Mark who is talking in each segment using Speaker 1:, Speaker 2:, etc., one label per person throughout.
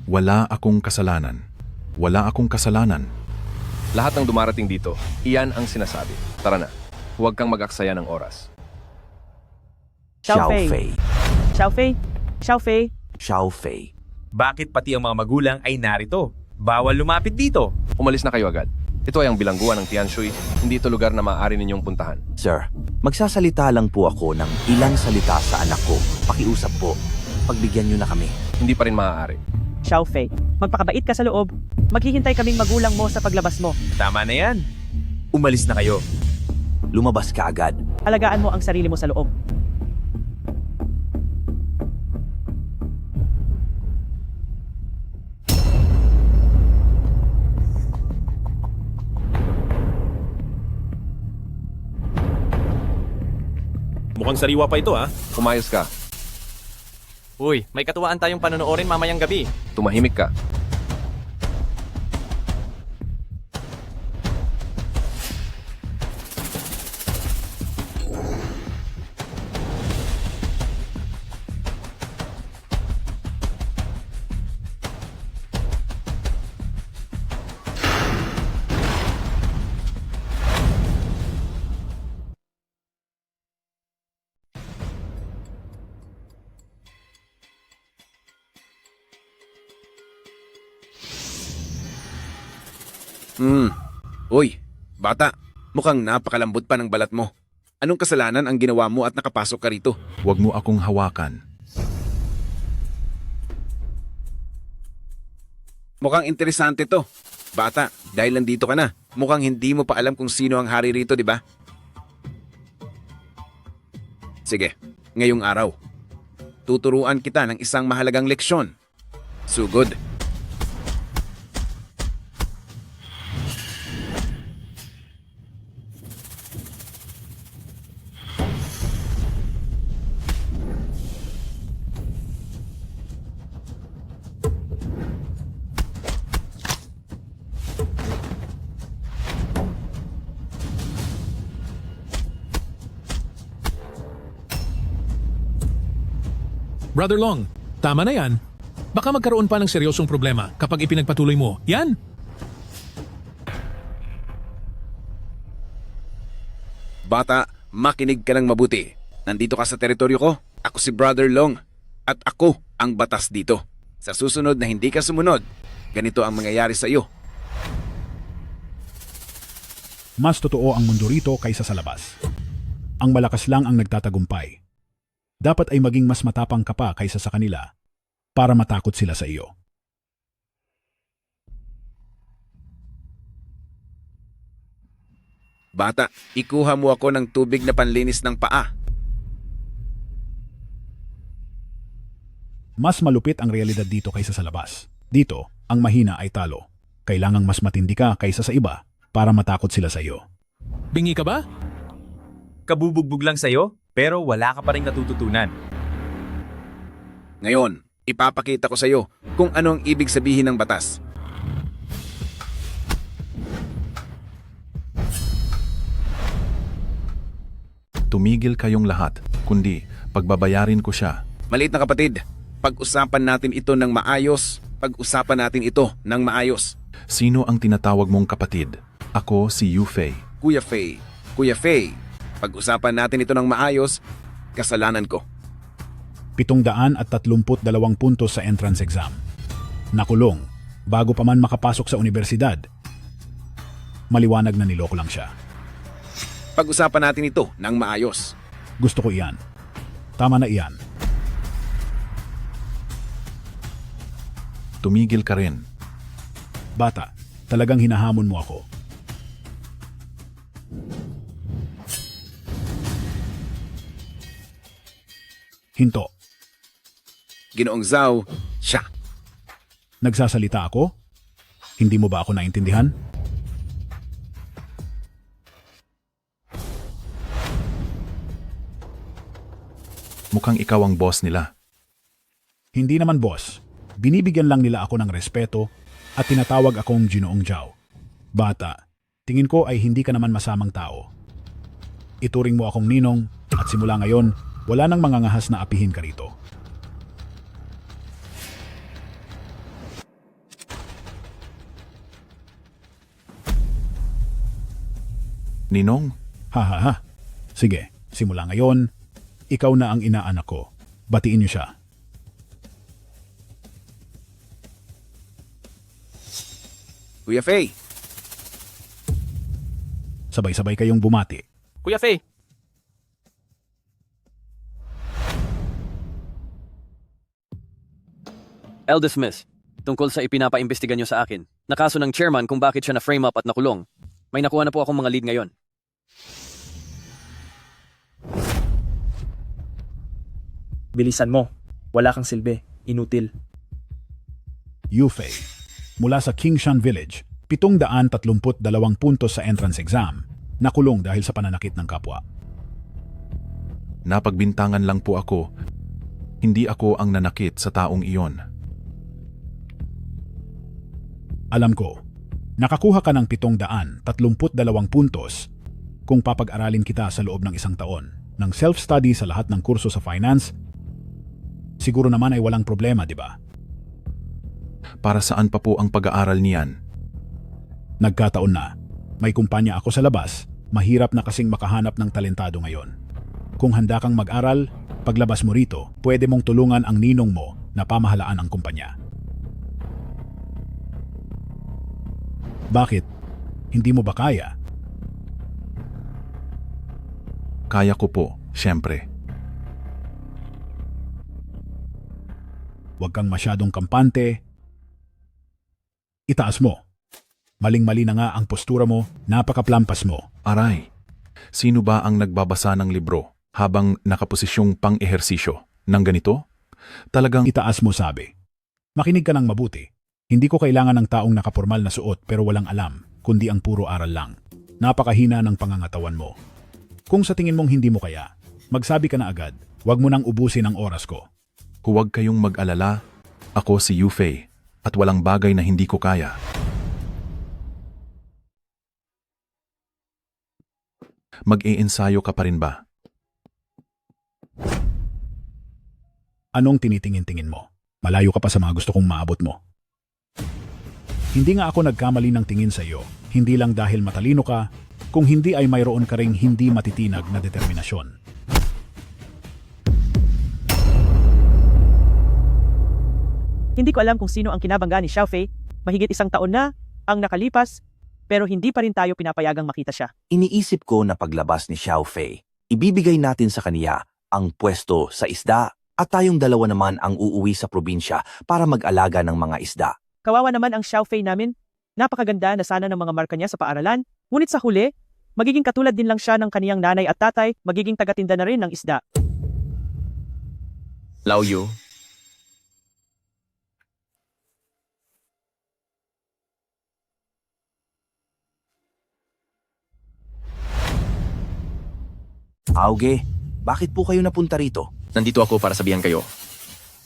Speaker 1: Wala akong kasalanan. Wala akong kasalanan.
Speaker 2: Lahat ng dumarating dito, iyan ang sinasabi. Tara na, huwag kang mag-aksaya ng oras.
Speaker 3: Xiao Fei.
Speaker 4: Xiao Fei? Xiao Fei?
Speaker 3: Xiao Fei.
Speaker 5: Bakit pati ang mga magulang ay narito? Bawal lumapit dito.
Speaker 2: Umalis na kayo agad. Ito ay ang bilangguan ng Tianshui, hindi ito lugar na maaari ninyong puntahan.
Speaker 3: Sir, magsasalita lang po ako ng ilang salita sa anak ko. Pakiusap po. Pagbigyan niyo na kami.
Speaker 2: Hindi pa rin maaari.
Speaker 4: Xiao Fei, magpakabait ka sa loob. Maghihintay kaming magulang mo sa paglabas mo.
Speaker 5: Tama na yan. Umalis na kayo.
Speaker 3: Lumabas ka agad.
Speaker 4: Alagaan mo ang sarili mo sa loob.
Speaker 6: Mukhang sariwa pa ito, ha?
Speaker 2: Umayos ka,
Speaker 7: Uy, may katuwaan tayong panonoorin mamayang gabi.
Speaker 2: tumahimik ka.
Speaker 8: Uy, bata, mukhang napakalambot pa ng balat mo. Anong kasalanan ang ginawa mo at nakapasok ka rito?
Speaker 1: Huwag mo akong hawakan.
Speaker 8: Mukhang interesante to. Bata, dahil nandito ka na, mukhang hindi mo pa alam kung sino ang hari rito, di ba? Sige, ngayong araw, tuturuan kita ng isang mahalagang leksyon. Sugod.
Speaker 6: Brother Long, tama na yan. Baka magkaroon pa ng seryosong problema kapag ipinagpatuloy mo. Yan!
Speaker 8: Bata, makinig ka ng mabuti. Nandito ka sa teritoryo ko. Ako si Brother Long. At ako ang batas dito. Sa susunod na hindi ka sumunod, ganito ang mangyayari sa iyo.
Speaker 9: Mas totoo ang mundo rito kaysa sa labas. Ang malakas lang ang nagtatagumpay. Dapat ay maging mas matapang ka pa kaysa sa kanila para matakot sila sa iyo.
Speaker 8: Bata, ikuha mo ako ng tubig na panlinis ng paa.
Speaker 9: Mas malupit ang realidad dito kaysa sa labas. Dito, ang mahina ay talo. Kailangang mas matindi ka kaysa sa iba para matakot sila sa iyo.
Speaker 6: Bingi ka ba?
Speaker 5: Kabubugbog lang sa'yo, pero wala ka pa rin natututunan.
Speaker 8: Ngayon, ipapakita ko sa iyo kung ano ang ibig sabihin ng batas.
Speaker 1: Tumigil kayong lahat, kundi pagbabayarin ko siya.
Speaker 8: Maliit na kapatid, pag-usapan natin ito ng maayos. Pag-usapan natin ito ng maayos.
Speaker 1: Sino ang tinatawag mong kapatid? Ako si Yu Fei.
Speaker 8: Kuya Fei, pag-usapan natin ito ng maayos. Kasalanan ko.
Speaker 9: 732 puntos sa entrance exam. Nakulong bago pa man makapasok sa universidad. Maliwanag na niloko lang siya.
Speaker 8: Pag-usapan natin ito ng maayos.
Speaker 9: Gusto ko iyan. Tama na iyan.
Speaker 1: Tumigil ka rin.
Speaker 9: Bata, talagang hinahamon mo ako. Hinto.
Speaker 8: Ginoong Zhao, siya.
Speaker 9: Nagsasalita ako? Hindi mo ba ako naintindihan?
Speaker 1: Mukhang ikaw ang boss nila.
Speaker 9: Hindi naman boss. Binibigyan lang nila ako ng respeto at tinatawag akong Ginoong Zhao. Bata, tingin ko ay hindi ka naman masamang tao. Ituring mo akong ninong at simula ngayon, wala nang mangangahas na apihin ka rito.
Speaker 1: Ninong,
Speaker 9: Ha ha ha. Sige, simula ngayon, ikaw na ang inaanak ko. Batiin niyo siya.
Speaker 8: Kuya Faye,
Speaker 9: Sabay-sabay kayong bumati.
Speaker 7: Kuya Faye, Eldest Miss, tungkol sa ipinapaimbestigan niyo sa akin, nakaso ng chairman kung bakit siya na-frame up at nakulong. May nakuha na po akong mga lead ngayon.
Speaker 4: Bilisan mo. Wala kang silbi. Inutil.
Speaker 9: Yufei, mula sa Kingshan Village, 732 puntos sa entrance exam, nakulong dahil sa pananakit ng kapwa.
Speaker 1: napagbintangan lang po ako. Hindi ako ang nanakit sa taong iyon.
Speaker 9: Alam ko, nakakuha ka ng 732 puntos kung papag-aralin kita sa loob ng isang taon ng self-study sa lahat ng kurso sa finance. Siguro naman ay walang problema, di ba?
Speaker 1: Para saan pa po ang pag-aaral niyan?
Speaker 9: Nagkataon na, may kumpanya ako sa labas, mahirap na kasing makahanap ng talentado ngayon. Kung handa kang mag-aral, paglabas mo rito, pwede mong tulungan ang ninong mo na pamahalaan ang kumpanya. Bakit? Hindi mo ba kaya?
Speaker 1: Kaya ko po, syempre.
Speaker 9: Huwag kang masyadong kampante. Itaas mo. Maling-mali na nga ang postura mo, napakaplampas mo.
Speaker 1: Aray, sino ba ang nagbabasa ng libro habang nakaposisyong pang-ehersisyo ng ganito? Talagang
Speaker 9: Itaas mo sabi. Makinig ka ng mabuti. Hindi ko kailangan ng taong nakapormal na suot pero walang alam, kundi ang puro aral lang. Napakahina ng pangangatawan mo. Kung sa tingin mong hindi mo kaya, magsabi ka na agad. Huwag mo nang ubusin ang oras ko.
Speaker 1: huwag kayong mag-alala. Ako si Yufei at walang bagay na hindi ko kaya. Mag-iensayo ka pa rin ba?
Speaker 9: Anong tinitingin-tingin mo? Malayo ka pa sa mga gusto kong maabot mo. Hindi nga ako nagkamali ng tingin sa iyo, hindi lang dahil matalino ka, kung hindi ay mayroon ka ring hindi matitinag na determinasyon.
Speaker 4: Hindi ko alam kung sino ang kinabangga ni Xiaofei. Mahigit 1 taon na ang nakalipas, pero hindi pa rin tayo pinapayagang makita siya.
Speaker 3: Iniisip ko na paglabas ni Xiaofei, ibibigay natin sa kaniya ang pwesto sa isda at tayong dalawa naman ang uuwi sa probinsya para mag-alaga ng mga isda.
Speaker 4: Kawawa naman ang Xiaofei namin. Napakaganda na sana ng mga marka niya sa paaralan. Ngunit sa huli, magiging katulad din lang siya ng kaniyang nanay at tatay, magiging tagatinda na rin ng isda.
Speaker 2: Lao Yu,
Speaker 3: Auge, bakit po kayo napunta rito?
Speaker 2: nandito ako para sabihan kayo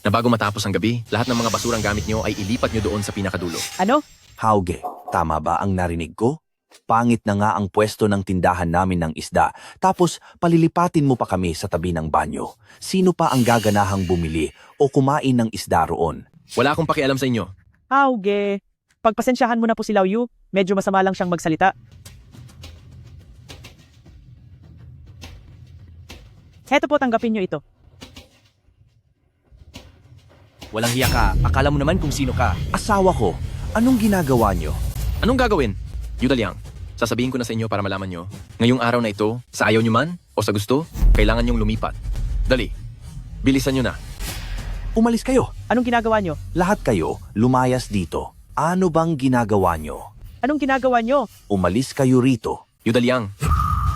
Speaker 2: na bago matapos ang gabi, lahat ng mga basurang gamit nyo ay ilipat nyo doon sa pinakadulo.
Speaker 4: Ano?
Speaker 3: Hauge, tama ba ang narinig ko? Pangit na nga ang pwesto ng tindahan namin ng isda, tapos palilipatin mo pa kami sa tabi ng banyo. Sino pa ang gaganahang bumili o kumain ng isda roon?
Speaker 2: Wala akong pakialam sa inyo.
Speaker 4: Auge. Pagpasensyahan mo na po si Lao Yu, medyo masama lang siyang magsalita. Heto po, tanggapin niyo ito.
Speaker 7: Walang hiya ka. Akala mo naman kung sino ka.
Speaker 3: Asawa ko, anong ginagawa nyo?
Speaker 2: Anong gagawin? Yudaliang, sasabihin ko na sa inyo para malaman nyo, ngayong araw na ito, sa ayaw nyo man o sa gusto, kailangan nyong lumipat. Dali, bilisan nyo na.
Speaker 3: Umalis kayo.
Speaker 4: Anong ginagawa niyo?
Speaker 3: Lahat kayo, lumayas dito. Ano bang ginagawa nyo?
Speaker 4: Anong ginagawa niyo?
Speaker 3: Umalis kayo rito.
Speaker 2: Yudaliang,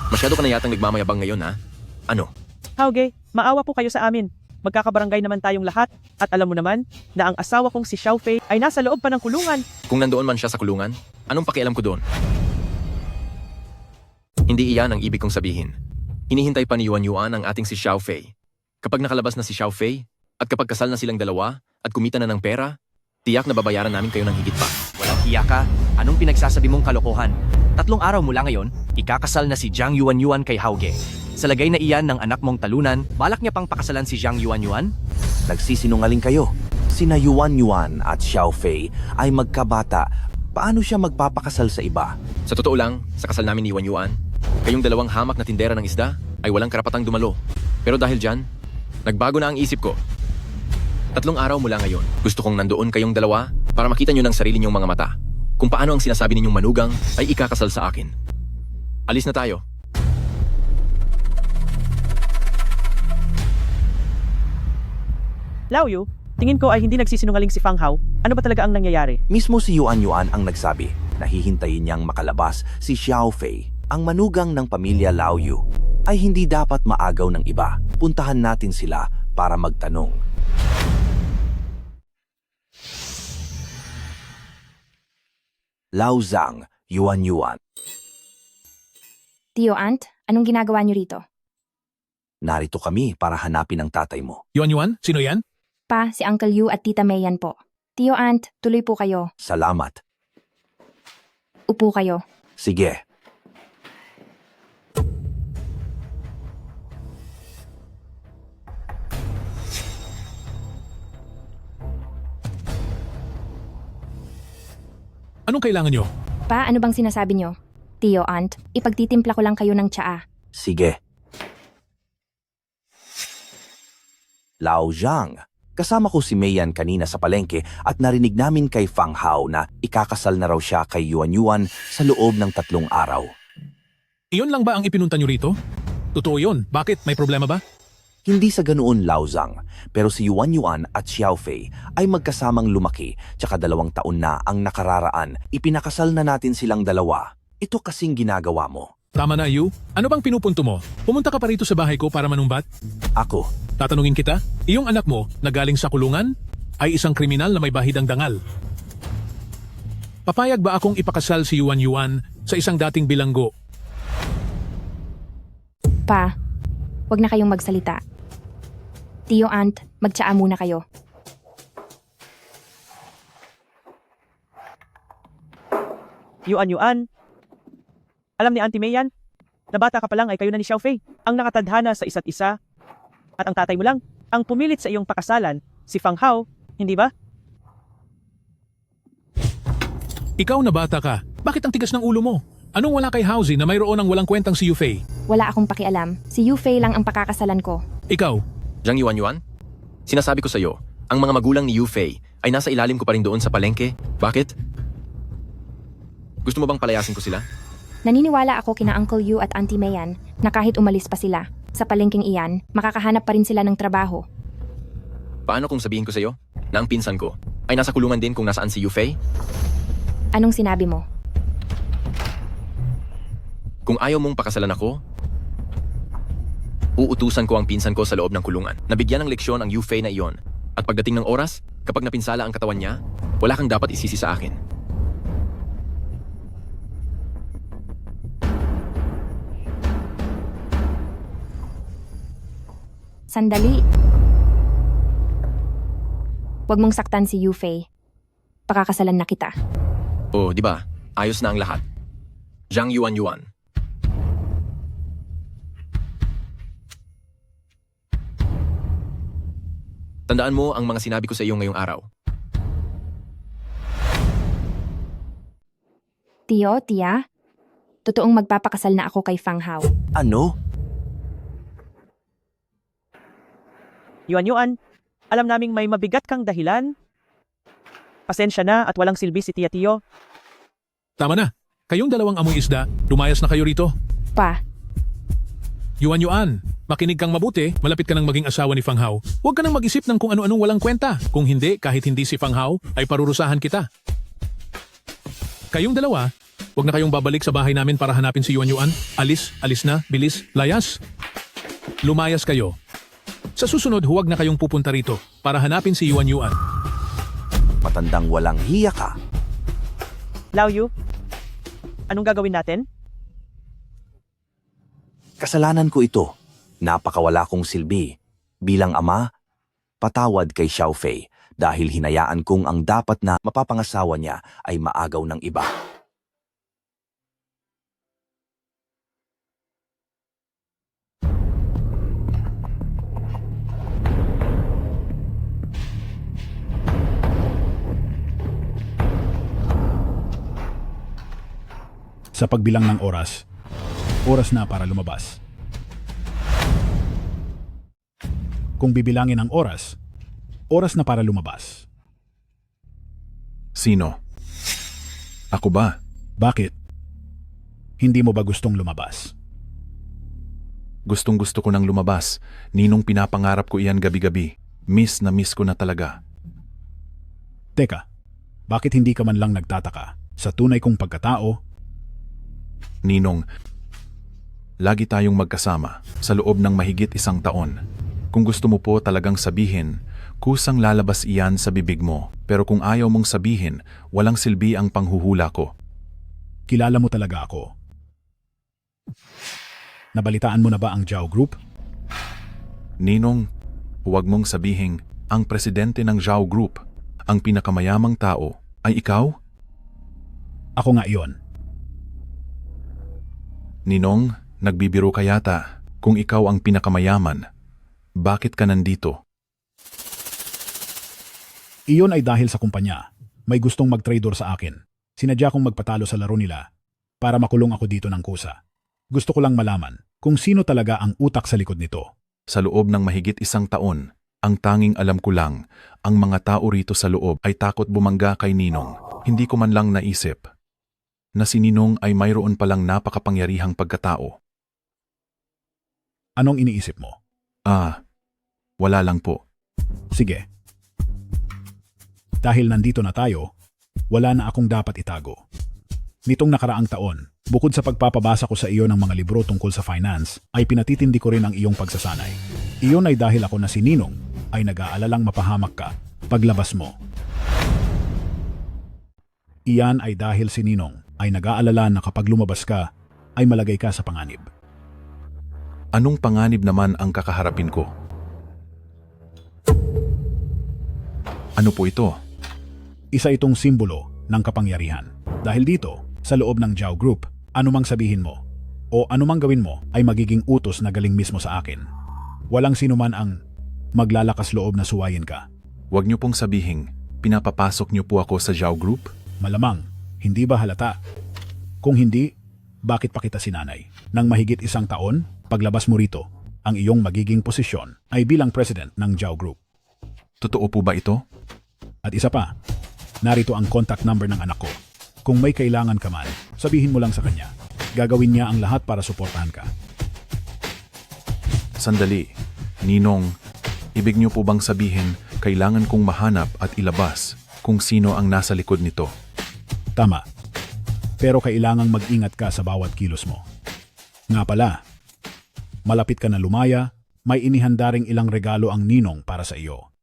Speaker 2: masyado ka na yatang nagmamayabang ngayon ha? Ano?
Speaker 4: Auge, maawa po kayo sa amin. Magkakabarangay naman tayong lahat at alam mo naman na ang asawa kong si Xiaofei ay nasa loob pa ng kulungan.
Speaker 2: Kung nandoon man siya sa kulungan, anong pakialam ko doon? Hindi iyan ang ibig kong sabihin. Hinihintay pa ni Yuan Yuan ang ating si Xiaofei. Kapag nakalabas na si Xiaofei, at kapag kasal na silang dalawa, at kumita na ng pera, tiyak na babayaran namin kayo ng higit pa.
Speaker 7: Walang hiya ka. Anong pinagsasabi mong kalokohan? 3 araw mula ngayon, ikakasal na si Jiang Yuan kay Hauge. Sa lagay na iyan ng anak mong talunan, balak niya pang pakasalan si Jiang Yuan?
Speaker 3: Nagsisinungaling kayo. Sina Yuan at Xiaofei ay magkabata. Paano siya magpapakasal sa iba?
Speaker 2: Sa totoo lang, sa kasal namin ni Yuan Yuan, Kayong dalawang hamak na tindera ng isda ay walang karapatang dumalo. Pero dahil dyan, nagbago na ang isip ko. 3 araw mula ngayon, gusto kong nandoon kayong dalawa para makita nyo ng sarili nyong mga mata kung paano ang sinasabi ninyong manugang ay ikakasal sa akin. Alis na tayo.
Speaker 4: Lao Yu, tingin ko ay hindi nagsisinungaling si Fang Hao. Ano ba talaga ang nangyayari?
Speaker 3: Mismo si Yuan Yuan ang nagsabi na hihintayin niyang makalabas si Xiao Fei, ang manugang ng pamilya Lao Yu, ay hindi dapat maagaw ng iba. Puntahan natin sila para magtanong. Lao Zhang, Yuan Yuan.
Speaker 10: Tio Ant, anong ginagawa niyo rito?
Speaker 3: Narito kami para hanapin ang tatay mo.
Speaker 6: Yuan, sino yan?
Speaker 10: Pa, si Uncle Yu at Tita May yan po. Tio Ant, tuloy po kayo.
Speaker 3: Salamat.
Speaker 10: Upo kayo.
Speaker 3: Sige.
Speaker 6: Anong kailangan nyo?
Speaker 10: Pa, ano bang sinasabi niyo? Tio Ant, ipagtitimpla ko lang kayo ng tsaa.
Speaker 3: Sige. Lao Zhang. Kasama ko si Mayan kanina sa palengke at narinig namin kay Fang Hao na ikakasal na raw siya kay Yuan Yuan sa loob ng 3 araw.
Speaker 6: Iyon lang ba ang ipinunta nyo rito? Totoo yun. Bakit? May problema ba?
Speaker 3: Hindi sa ganoon Lao Zhang, pero si Yuan Yuan at Xiao Fei ay magkasamang lumaki tsaka 2 taon na ang nakararaan. Ipinakasal na natin silang dalawa. Ito kasing ginagawa mo.
Speaker 6: Tama na, Yu. Ano bang pinupunto mo? Pumunta ka pa rito sa bahay ko para manumbat?
Speaker 3: Ako,
Speaker 6: Tatanungin kita, iyong anak mo na galing sa kulungan ay isang kriminal na may bahidang dangal. Papayag ba akong ipakasal si Yuan Yuan sa isang dating bilanggo?
Speaker 10: Pa, wag na kayong magsalita. Tio Ant, magtsaa muna kayo.
Speaker 4: Yuan. Alam ni Auntie May yan, na bata ka pa lang ay kayo na ni Xiao Fei, ang nakatadhana sa isa't isa. At ang tatay mo lang, ang pumilit sa iyong pakasalan, si Fang Hao, hindi ba?
Speaker 6: Ikaw na bata ka, bakit ang tigas ng ulo mo? Anong wala kay Hauzi na mayroon ang walang kwentang si Yufei?
Speaker 10: Wala akong pakialam. Si Yu Fei lang ang pakakasalan ko.
Speaker 6: Ikaw,
Speaker 2: Zhang Yuan, sinasabi ko sa iyo, ang mga magulang ni Yu Fei ay nasa ilalim ko pa rin doon sa palengke. Bakit? Gusto mo bang palayasin ko sila?
Speaker 10: Naniniwala ako kina Uncle Yu at Auntie Mayan na kahit umalis pa sila, sa palengking iyan, makakahanap pa rin sila ng trabaho.
Speaker 2: Paano kung sabihin ko sa iyo na ang pinsan ko ay nasa kulungan din kung nasaan si Yu Fei?
Speaker 10: Anong sinabi mo?
Speaker 2: Kung ayaw mong pakasalan ako, uutusan ko ang pinsan ko sa loob ng kulungan. Nabigyan ng leksyon ang Yu Fei na iyon. At pagdating ng oras, kapag napinsala ang katawan niya, wala kang dapat isisi sa akin.
Speaker 10: Sandali. Huwag mong saktan si Yu Fei. Pakakasalan na kita.
Speaker 2: O, di ba? Ayos na ang lahat. Zhang Yuan. Tandaan mo ang mga sinabi ko sa iyo ngayong araw.
Speaker 10: Tio, Tia, totoong magpapakasal na ako kay Fang Hao.
Speaker 3: ano?
Speaker 4: Yuan, alam naming may mabigat kang dahilan. Pasensya na at walang silbi si Tia Tio.
Speaker 6: tama na. Kayong dalawang amoy isda, lumayas na kayo rito.
Speaker 10: Pa,
Speaker 6: Yuan, makinig kang mabuti, malapit ka nang maging asawa ni Fang Hao. Huwag ka nang mag-isip ng kung ano-anong walang kwenta. Kung hindi, kahit hindi si Fang Hao, ay parurusahan kita. Kayong dalawa, huwag na kayong babalik sa bahay namin para hanapin si Yuan. Alis na, bilis, layas. Lumayas kayo. Sa susunod, huwag na kayong pupunta rito para hanapin si Yuan.
Speaker 3: Matandang walang hiya ka.
Speaker 4: Lao Yu, anong gagawin natin?
Speaker 3: Kasalanan ko ito. Napakawala kong silbi. Bilang ama, patawad kay Xiao Fei dahil hinayaan kong ang dapat na mapapangasawa niya ay maagaw ng iba.
Speaker 9: Sa pagbilang ng oras, Oras na para lumabas. Kung bibilangin ang oras na para lumabas.
Speaker 1: Sino? Ako ba?
Speaker 9: Bakit? Hindi mo ba gustong lumabas?
Speaker 1: Gustong-gusto ko nang lumabas. Ninong pinapangarap ko iyan gabi-gabi. Miss na miss ko na talaga.
Speaker 9: Teka, bakit hindi ka man lang nagtataka sa tunay kong pagkatao?
Speaker 1: Ninong, lagi tayong magkasama sa loob ng mahigit 1 taon. Kung gusto mo po talagang sabihin, kusang lalabas iyan sa bibig mo. Pero kung ayaw mong sabihin, walang silbi ang panghuhula ko.
Speaker 9: Kilala mo talaga ako. Nabalitaan mo na ba ang Zhao Group?
Speaker 1: Ninong, huwag mong sabihin, ang presidente ng Zhao Group, ang pinakamayamang tao, ay ikaw?
Speaker 9: Ako nga iyon.
Speaker 1: Ninong, nagbibiro ka yata. Kung ikaw ang pinakamayaman, bakit ka nandito?
Speaker 9: Iyon ay dahil sa kumpanya. May gustong mag-trador sa akin. Sinadya kong magpatalo sa laro nila para makulong ako dito ng kusa. Gusto ko lang malaman kung sino talaga ang utak sa likod nito.
Speaker 1: Sa loob ng mahigit 1 taon, ang tanging alam ko lang, ang mga tao rito sa loob ay takot bumangga kay Ninong. Hindi ko man lang naisip na si Ninong ay mayroon palang napakapangyarihang pagkatao.
Speaker 9: Anong iniisip mo?
Speaker 1: Wala lang po.
Speaker 9: Sige. Dahil nandito na tayo, wala na akong dapat itago. Nitong nakaraang taon, bukod sa pagpapabasa ko sa iyo ng mga libro tungkol sa finance, ay pinatitindi ko rin ang iyong pagsasanay. Iyon ay dahil ako na si Ninong ay nag-aalalang mapahamak ka paglabas mo. Iyan ay dahil si Ninong ay nag-aalala na kapag lumabas ka, ay malagay ka sa panganib.
Speaker 1: Anong panganib naman ang kakaharapin ko? Ano po ito?
Speaker 9: Isa itong simbolo ng kapangyarihan. Dahil dito, sa loob ng Zhao Group, anumang sabihin mo o anumang gawin mo ay magiging utos na galing mismo sa akin. Walang sinuman ang maglalakas loob na suwayin ka.
Speaker 1: Huwag niyo pong sabihin, pinapapasok niyo po ako sa Zhao Group?
Speaker 9: Malamang, hindi ba halata? Kung hindi, bakit pa kita sinanay? Nang mahigit 1 taon, paglabas mo rito, ang iyong magiging posisyon ay bilang president ng Zhao Group.
Speaker 1: Totoo po ba ito?
Speaker 9: At isa pa, narito ang contact number ng anak ko. Kung may kailangan ka man, sabihin mo lang sa kanya. Gagawin niya ang lahat para suportahan ka.
Speaker 1: Sandali. Ninong, ibig niyo po bang sabihin kailangan kong mahanap at ilabas kung sino ang nasa likod nito?
Speaker 9: Tama. Pero kailangang mag-ingat ka sa bawat kilos mo. Nga pala, malapit ka na lumaya, may inihanda ring ilang regalo ang Ninong para sa iyo.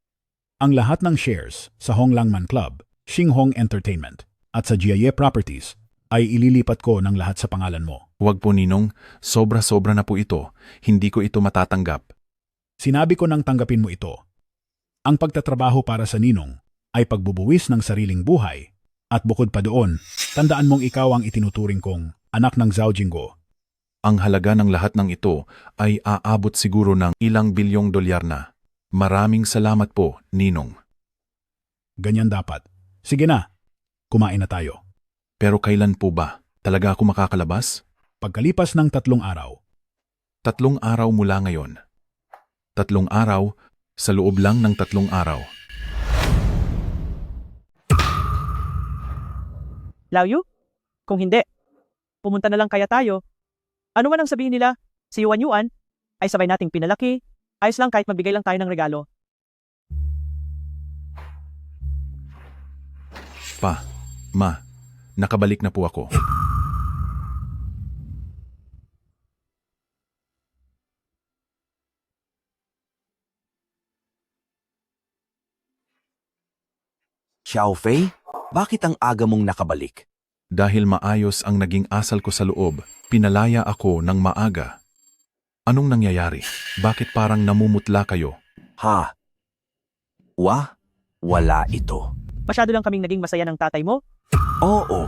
Speaker 9: Ang lahat ng shares sa Honglangman Club, Xinghong Entertainment, at sa Jiaye Properties ay ililipat ko ng lahat sa pangalan mo.
Speaker 1: Huwag po Ninong, sobra-sobra na po ito. Hindi ko ito matatanggap.
Speaker 9: Sinabi ko nang tanggapin mo ito. Ang pagtatrabaho para sa Ninong ay pagbubuwis ng sariling buhay. At bukod pa doon, tandaan mong ikaw ang itinuturing kong anak ng Zhao Jinggo.
Speaker 1: Ang halaga ng lahat ng ito ay aabot siguro ng ilang bilyong dolyar na. Maraming salamat po, Ninong.
Speaker 9: Ganyan dapat. Sige na, kumain na tayo.
Speaker 1: Pero kailan po ba? Talaga ako makakalabas?
Speaker 9: Pagkalipas ng 3 araw.
Speaker 1: 3 araw mula ngayon. 3 araw, sa loob lang ng 3 araw.
Speaker 4: Laoyu? Kung hindi, pumunta na lang kaya tayo. Ano man ang sabihin nila, si Yuan Yuan ay sabay nating pinalaki. Ayos lang kahit magbigay lang tayo ng regalo.
Speaker 1: Pa, ma, nakabalik na po ako.
Speaker 3: Xiaofei, bakit ang aga mong nakabalik?
Speaker 1: Dahil maayos ang naging asal ko sa loob, pinalaya ako ng maaga. Anong nangyayari? Bakit parang namumutla kayo?
Speaker 3: Ha? Wala ito.
Speaker 4: Masyado lang kaming naging masaya ng tatay mo.
Speaker 3: Oo,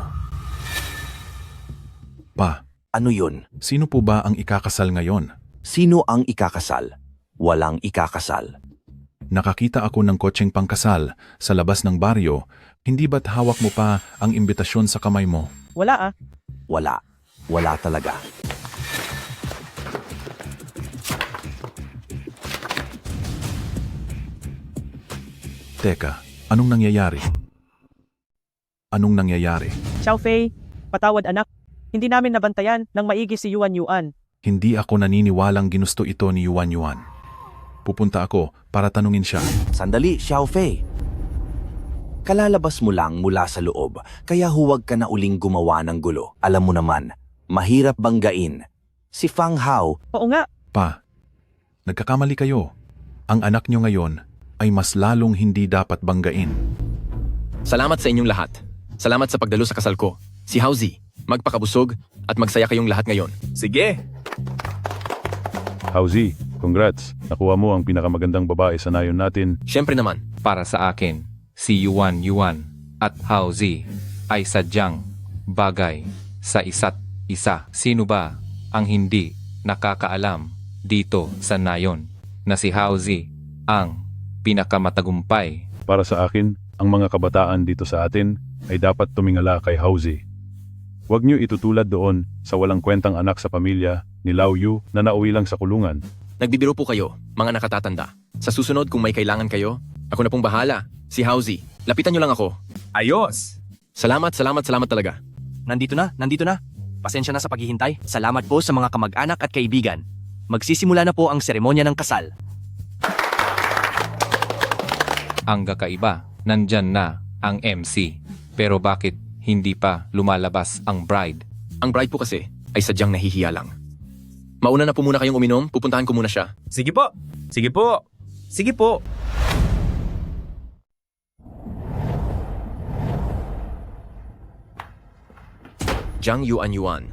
Speaker 1: Pa,
Speaker 3: ano yun?
Speaker 1: sino po ba ang ikakasal ngayon?
Speaker 3: Sino ang ikakasal? Walang ikakasal.
Speaker 1: Nakakita ako ng kotseng pangkasal sa labas ng baryo. Hindi ba't hawak mo pa ang imbitasyon sa kamay mo?
Speaker 4: Wala ah.
Speaker 3: Wala talaga.
Speaker 1: Teka, anong nangyayari? Anong nangyayari?
Speaker 4: Xiao Fei, patawad anak. Hindi namin nabantayan ng maigi si Yuan Yuan.
Speaker 1: Hindi ako naniniwalang ginusto ito ni Yuan Yuan. Pupunta ako para tanungin siya.
Speaker 3: Sandali, Xiao Fei. Kalalabas mo lang mula sa loob, kaya huwag ka na uling gumawa ng gulo. Alam mo naman, mahirap banggain. Si Fang Hao,
Speaker 4: Oo nga,
Speaker 1: Pa, nagkakamali kayo. Ang anak niyo ngayon ay mas lalong hindi dapat banggain.
Speaker 2: Salamat sa inyong lahat. Salamat sa pagdalo sa kasal ko. Si Hauzi, magpakabusog at magsaya kayong lahat ngayon.
Speaker 5: Sige!
Speaker 11: Hauzi, congrats. Nakuha mo ang pinakamagandang babae sa nayon natin.
Speaker 2: Siyempre naman,
Speaker 12: Para sa akin, si Yuan Yuan at Hauzi ay sadyang bagay sa isa't isa. Sino ba ang hindi nakakaalam dito sa nayon na si Hauzi ang pinakamatagumpay?
Speaker 11: Para sa akin, ang mga kabataan dito sa atin ay dapat tumingala kay Hauzi. Huwag niyo itutulad doon sa walang kwentang anak sa pamilya ni Lao Yu na nauwi lang sa kulungan.
Speaker 2: nagbibiro po kayo, mga nakatatanda. Sa susunod kung may kailangan kayo, ako na pong bahala. Si Hauzi, lapitan niyo lang ako.
Speaker 5: Ayos!
Speaker 2: Salamat talaga.
Speaker 7: Nandito na. Pasensya na sa paghihintay. Salamat po sa mga kamag-anak at kaibigan. Magsisimula na po ang seremonya ng kasal.
Speaker 12: Ang kakaiba, nandyan na ang MC. Pero bakit hindi pa lumalabas ang bride?
Speaker 2: Ang bride po kasi ay sadyang nahihiya lang. Mauna na po muna kayong uminom, pupuntahan ko muna siya.
Speaker 5: Sige po! Sige po! Sige po!
Speaker 2: Zhang Yuan.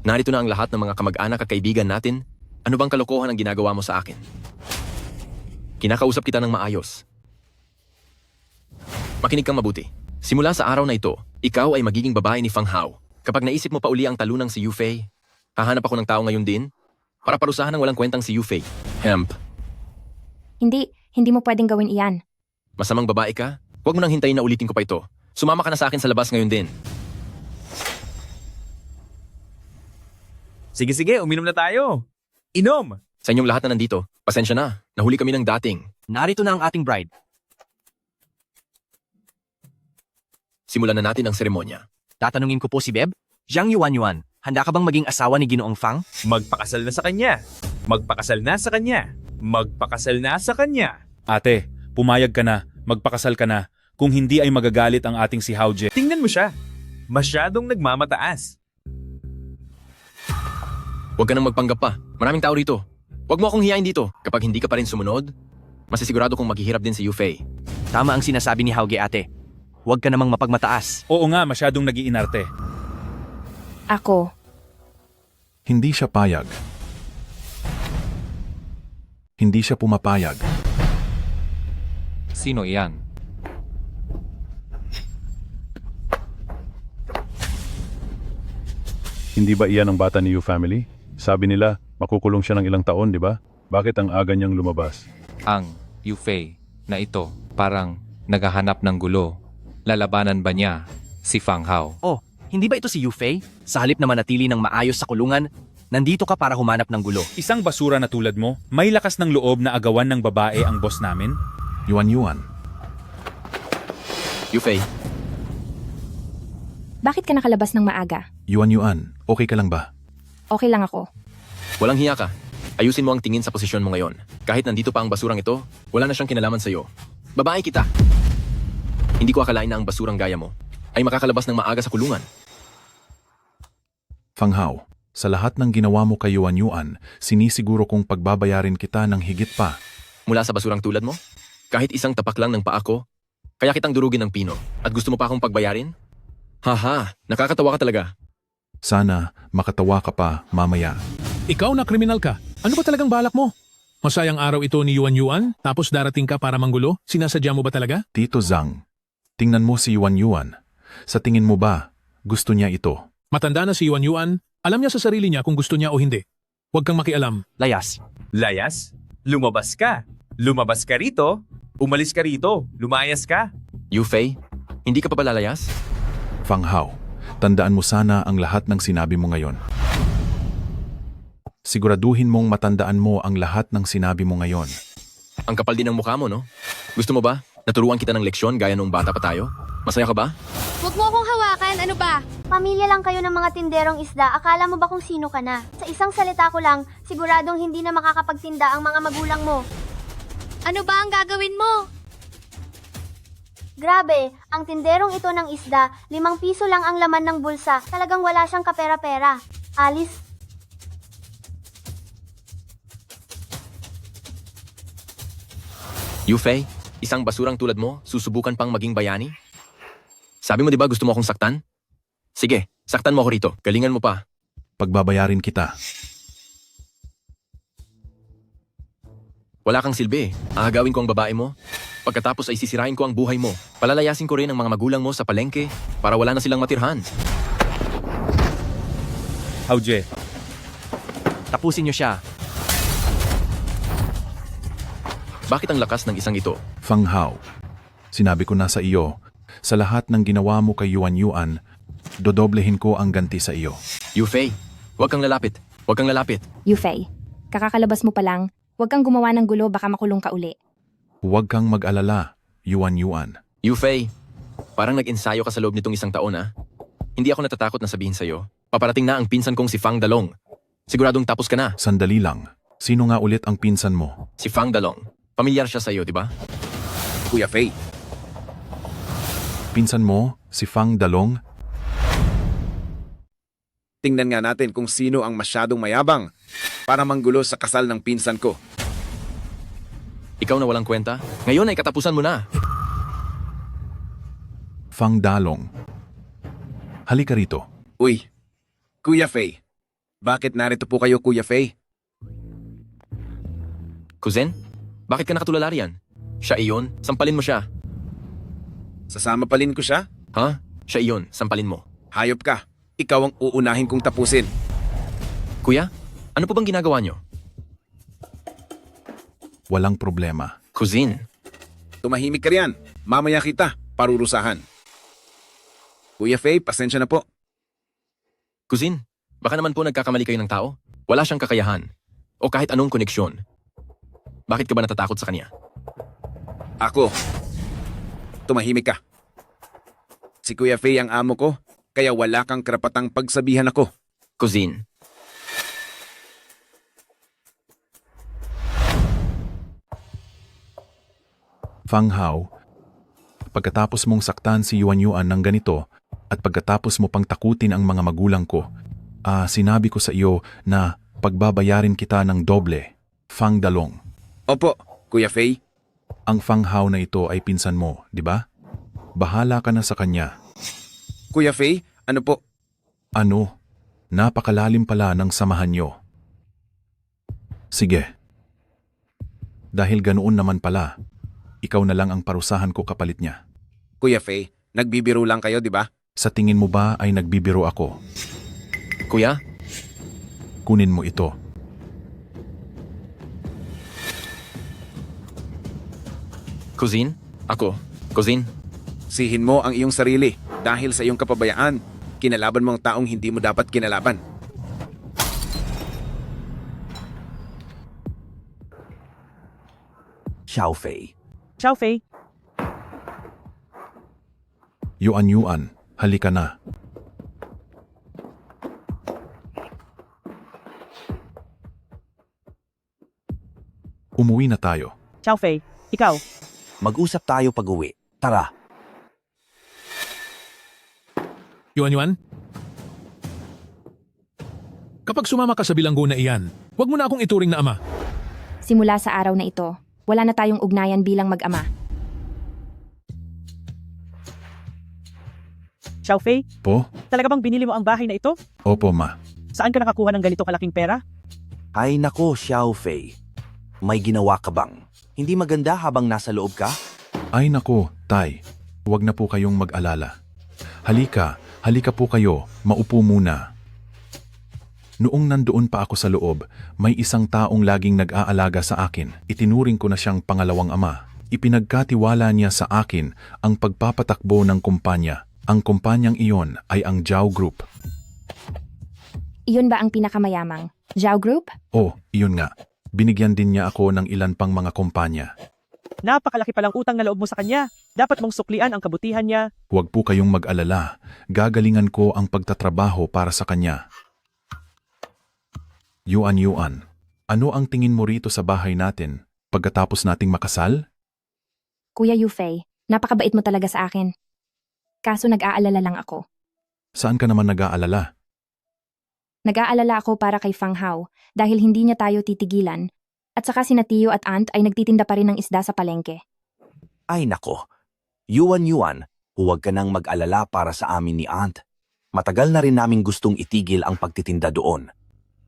Speaker 2: Narito na ang lahat ng mga kamag-anak at kaibigan natin. Ano bang kalokohan ang ginagawa mo sa akin? Kinakausap kita ng maayos. Makinig kang mabuti. Simula sa araw na ito, ikaw ay magiging babae ni Fang Hao. Kapag naisip mo pa uli ang talunang si Yu Fei, hahanap ako ng tao ngayon din para parusahan ng walang kwentang si Yu Fei. Hemp,
Speaker 10: Hindi mo pwedeng gawin iyan.
Speaker 2: masamang babae ka? Huwag mo nang hintayin na ulitin ko pa ito. Sumama ka na sa akin sa labas ngayon din.
Speaker 5: Sige, uminom na tayo! Inom!
Speaker 2: Sa inyong lahat na nandito, pasensya na. Nahuli kami ng dating.
Speaker 7: Narito na ang ating bride.
Speaker 2: Simulan na natin ang seremonya.
Speaker 7: Tatanungin ko po si Beb. Zhang Yuan, handa ka bang maging asawa ni Ginoong Fang?
Speaker 5: Magpakasal na sa kanya! Magpakasal na sa kanya! Magpakasal na sa kanya!
Speaker 13: Ate, pumayag ka na, magpakasal ka na. Kung hindi ay magagalit ang ating si Haoje.
Speaker 5: Tingnan mo siya! Masyadong nagmamataas.
Speaker 2: Huwag ka nang magpanggap pa. Maraming tao rito. Huwag mo akong hiyain dito. Kapag hindi ka pa rin sumunod, masisigurado kong maghihirap din si Yu Fei.
Speaker 7: Tama ang sinasabi ni Hauge ate. Huwag ka namang mapagmataas.
Speaker 13: Oo nga, masyadong nag-iinarte.
Speaker 10: Ako,
Speaker 1: Hindi siya payag. Hindi siya pumapayag.
Speaker 12: Sino iyan?
Speaker 11: Hindi ba iyan ang bata ni Yu family? Sabi nila, makukulong siya ng ilang taon, di ba? Bakit ang aga niyang lumabas?
Speaker 12: Ang Yu Fei na ito parang naghahanap ng gulo. Lalabanan ba niya si Fang Hao?
Speaker 7: Oh, hindi ba ito si Yu Fei? Sa halip na manatili ng maayos sa kulungan, nandito ka para humanap ng gulo.
Speaker 13: Isang basura na tulad mo, may lakas ng loob na agawan ng babae ang boss namin?
Speaker 1: Yuan.
Speaker 2: Yu Fei,
Speaker 10: bakit ka nakalabas ng maaga?
Speaker 1: Yuan, okay ka lang ba?
Speaker 10: Okay lang ako.
Speaker 2: walang hiya ka. Ayusin mo ang tingin sa posisyon mo ngayon. Kahit nandito pa ang basurang ito, wala na siyang kinalaman sa'yo. Babae kita. Hindi ko akalain na ang basurang gaya mo ay makakalabas ng maaga sa kulungan.
Speaker 1: Fang Hao, sa lahat ng ginawa mo kay Yuan, sinisiguro kong pagbabayarin kita ng higit pa.
Speaker 2: Mula sa basurang tulad mo, kahit isang tapak lang ng paa ko, kaya kitang durugin ng pino at gusto mo pa akong pagbayarin? Haha, nakakatawa ka talaga.
Speaker 1: Sana makatawa ka pa mamaya.
Speaker 6: Ikaw na kriminal ka. Ano ba talagang balak mo? Masayang araw ito ni Yuan, tapos darating ka para manggulo? Sinasadya mo ba talaga?
Speaker 1: Tito Zhang, tingnan mo si Yuan. Sa tingin mo ba, gusto niya ito?
Speaker 6: Matanda na si Yuan, alam niya sa sarili niya kung gusto niya o hindi. Huwag kang makialam.
Speaker 7: Layas.
Speaker 5: Layas? Lumabas ka! Lumabas ka rito! Umalis ka rito! Lumayas ka!
Speaker 2: Yu Fei, hindi ka pa palalayas?
Speaker 1: Fang Hao, tandaan mo sana ang lahat ng sinabi mo ngayon. Siguraduhin mong matandaan mo ang lahat ng sinabi mo ngayon.
Speaker 2: Ang kapal din ng mukha mo, no? Gusto mo ba? Naturuan kita ng leksyon gaya noong bata pa tayo? Masaya ka ba?
Speaker 14: Huwag mo akong hawakan, ano ba? Pamilya lang kayo ng mga tinderong isda, akala mo ba kung sino ka na? Sa isang salita ko lang, siguradong hindi na makakapagtinda ang mga magulang mo. Ano ba ang gagawin mo? Grabe, ang tinderong ito ng isda, 5 piso lang ang laman ng bulsa, talagang wala siyang kapera-pera. Alice,
Speaker 2: Yufei, isang basurang tulad mo, susubukan pang maging bayani? Sabi mo di ba gusto mo akong saktan? Sige, saktan mo ako rito. Galingan mo pa.
Speaker 1: Pagbabayarin kita.
Speaker 2: Wala kang silbi. Aagawin ko ang babae mo. Pagkatapos ay sisirain ko ang buhay mo. Palalayasin ko rin ang mga magulang mo sa palengke para wala na silang matirhan.
Speaker 13: Hauje,
Speaker 7: Tapusin niyo siya.
Speaker 2: Bakit ang lakas ng isang ito?
Speaker 1: Fang Hao, sinabi ko na sa iyo, sa lahat ng ginawa mo kay Yuan Yuan, dodoblehin ko ang ganti sa iyo.
Speaker 2: Yufei, huwag kang lalapit. Huwag kang lalapit.
Speaker 10: Yufei, kakakalabas mo pa lang, huwag kang gumawa ng gulo baka makulong ka uli.
Speaker 1: Huwag kang mag-alala, Yuan Yuan.
Speaker 2: Yufei, parang nag-ensayo ka sa loob nitong 1 taon Hindi ako natatakot na sabihin sa'yo. Paparating na ang pinsan kong si Fang Dalong. Siguradong tapos ka na.
Speaker 1: Sandali lang. Sino nga ulit ang pinsan mo?
Speaker 2: Si Fang Dalong. Pamilyar siya sa'yo, di ba?
Speaker 8: Kuya Fei,
Speaker 1: Pinsan mo, si Fang Dalong?
Speaker 8: tingnan nga natin kung sino ang masyadong mayabang para manggulo sa kasal ng pinsan ko.
Speaker 2: Ikaw na walang kwenta? Ngayon ay katapusan mo na.
Speaker 1: Fang Dalong. Halika rito.
Speaker 8: Uy, Kuya Fei. Bakit narito po kayo, Kuya Fei?
Speaker 2: Kuzen, bakit ka nakatulala riyan? Siya iyon, sampalin mo siya.
Speaker 8: Sasama palin ko siya?
Speaker 2: Ha? Siya iyon, sampalin mo.
Speaker 8: Hayop ka. Ikaw ang uunahin kong tapusin.
Speaker 2: Kuya, ano po bang ginagawa niyo?
Speaker 1: Walang problema.
Speaker 2: Kuzin,
Speaker 8: Tumahimik ka riyan. Mamaya kita parurusahan. Kuya Fei, pasensya na po.
Speaker 2: Kuzin, baka naman po nagkakamali kayo ng tao. Wala siyang kakayahan. O kahit anong koneksyon. Bakit ka ba natatakot sa kanya?
Speaker 8: Ako. Tumahimik ka. Si Kuya Fei ang amo ko, kaya wala kang karapatang pagsabihan ako.
Speaker 2: Kuzin,
Speaker 1: Fang Hao, pagkatapos mong saktan si Yuan Yuan ng ganito at pagkatapos mo pang takutin ang mga magulang ko, sinabi ko sa iyo na pagbabayarin kita ng doble. Fang Dalong.
Speaker 8: Opo, Kuya Fei.
Speaker 1: Ang Fang Hao na ito ay pinsan mo, di ba? Bahala ka na sa kanya.
Speaker 8: Kuya Fei, ano po?
Speaker 1: Ano? Napakalalim pala ng samahan nyo. Sige. Dahil ganoon naman pala, ikaw na lang ang parusahan ko kapalit niya.
Speaker 8: Kuya Fei, nagbibiro lang kayo, di ba?
Speaker 1: Sa tingin mo ba ay nagbibiro ako?
Speaker 2: kuya,
Speaker 1: Kunin mo ito.
Speaker 2: Kuzin, ako, Kuzin.
Speaker 8: Sihin mo ang iyong sarili dahil sa iyong kapabayaan. Kinalaban mo ang taong hindi mo dapat kinalaban.
Speaker 3: Xiao Fei.
Speaker 4: Xiao Fei,
Speaker 1: Yuan Yuan, halika na. Umuwi na tayo.
Speaker 4: Xiao Fei, ikaw.
Speaker 3: Mag-usap tayo pag-uwi. Tara.
Speaker 6: Yuan Yuan? Kapag sumama ka sa bilanggo na iyan, huwag mo na akong ituring na ama.
Speaker 10: Simula sa araw na ito, wala na tayong ugnayan bilang mag-ama.
Speaker 4: Xiao Fei,
Speaker 1: Po?
Speaker 4: talaga bang binili mo ang bahay na ito?
Speaker 1: Opo, ma.
Speaker 4: Saan ka nakakuha ng ganito kalaking pera?
Speaker 3: Ay nako, Xiao Fei. May ginawa ka bang? Hindi maganda habang nasa loob ka?
Speaker 1: Ay nako, Tay. Huwag na po kayong mag-alala. Halika po kayo. Maupo muna. Noong nandoon pa ako sa loob, may isang taong laging nag-aalaga sa akin. Itinuring ko na siyang pangalawang ama. Ipinagkatiwala niya sa akin ang pagpapatakbo ng kumpanya. Ang kumpanyang iyon ay ang Zhao Group.
Speaker 10: Iyon ba ang pinakamayamang? Zhao Group?
Speaker 1: Oh, iyon nga. Binigyan din niya ako ng ilan pang mga kumpanya.
Speaker 4: Napakalaki palang utang na loob mo sa kanya. Dapat mong suklian ang kabutihan niya.
Speaker 1: Huwag po kayong mag-alala. Gagalingan ko ang pagtatrabaho para sa kanya. Yuan, ano ang tingin mo rito sa bahay natin pagkatapos nating makasal?
Speaker 10: Kuya Yufei, napakabait mo talaga sa akin. Kaso nag-aalala lang ako.
Speaker 1: Saan ka naman nag-aalala?
Speaker 10: Nag-aalala ako para kay Fang Hao dahil hindi niya tayo titigilan. At saka sina Tio at Aunt ay nagtitinda pa rin ng isda sa palengke.
Speaker 3: Ay nako, Yuan, huwag ka nang mag-alala para sa amin ni Aunt. Matagal na rin naming gustong itigil ang pagtitinda doon.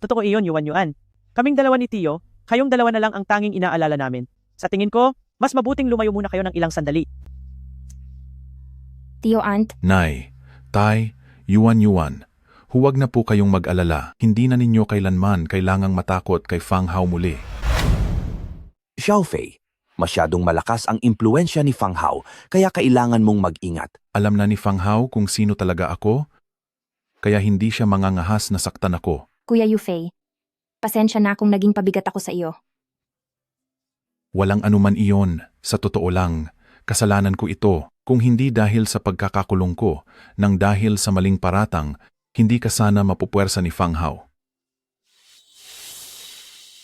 Speaker 4: Totoo iyon, Yuan. Kaming dalawa ni Tio, kayong dalawa na lang ang tanging inaalala namin. Sa tingin ko, mas mabuting lumayo muna kayo ng ilang sandali.
Speaker 10: Tio Aunt,
Speaker 1: Nay, Tay, Yuan, huwag na po kayong mag-alala. Hindi na ninyo kailanman kailangang matakot kay Fang Hao muli.
Speaker 3: Xiaofei, masyadong malakas ang impluensya ni Fang Hao, kaya kailangan mong mag-ingat.
Speaker 1: Alam na ni Fang Hao kung sino talaga ako, kaya hindi siya mangangahas na saktan ako.
Speaker 10: Kuya Yufei, pasensya na kung naging pabigat ako sa iyo.
Speaker 1: Walang anuman iyon, sa totoo lang, kasalanan ko ito. Kung hindi dahil sa pagkakakulong ko, nang dahil sa maling paratang, hindi ka sana mapupuwersa ni Fang Hao.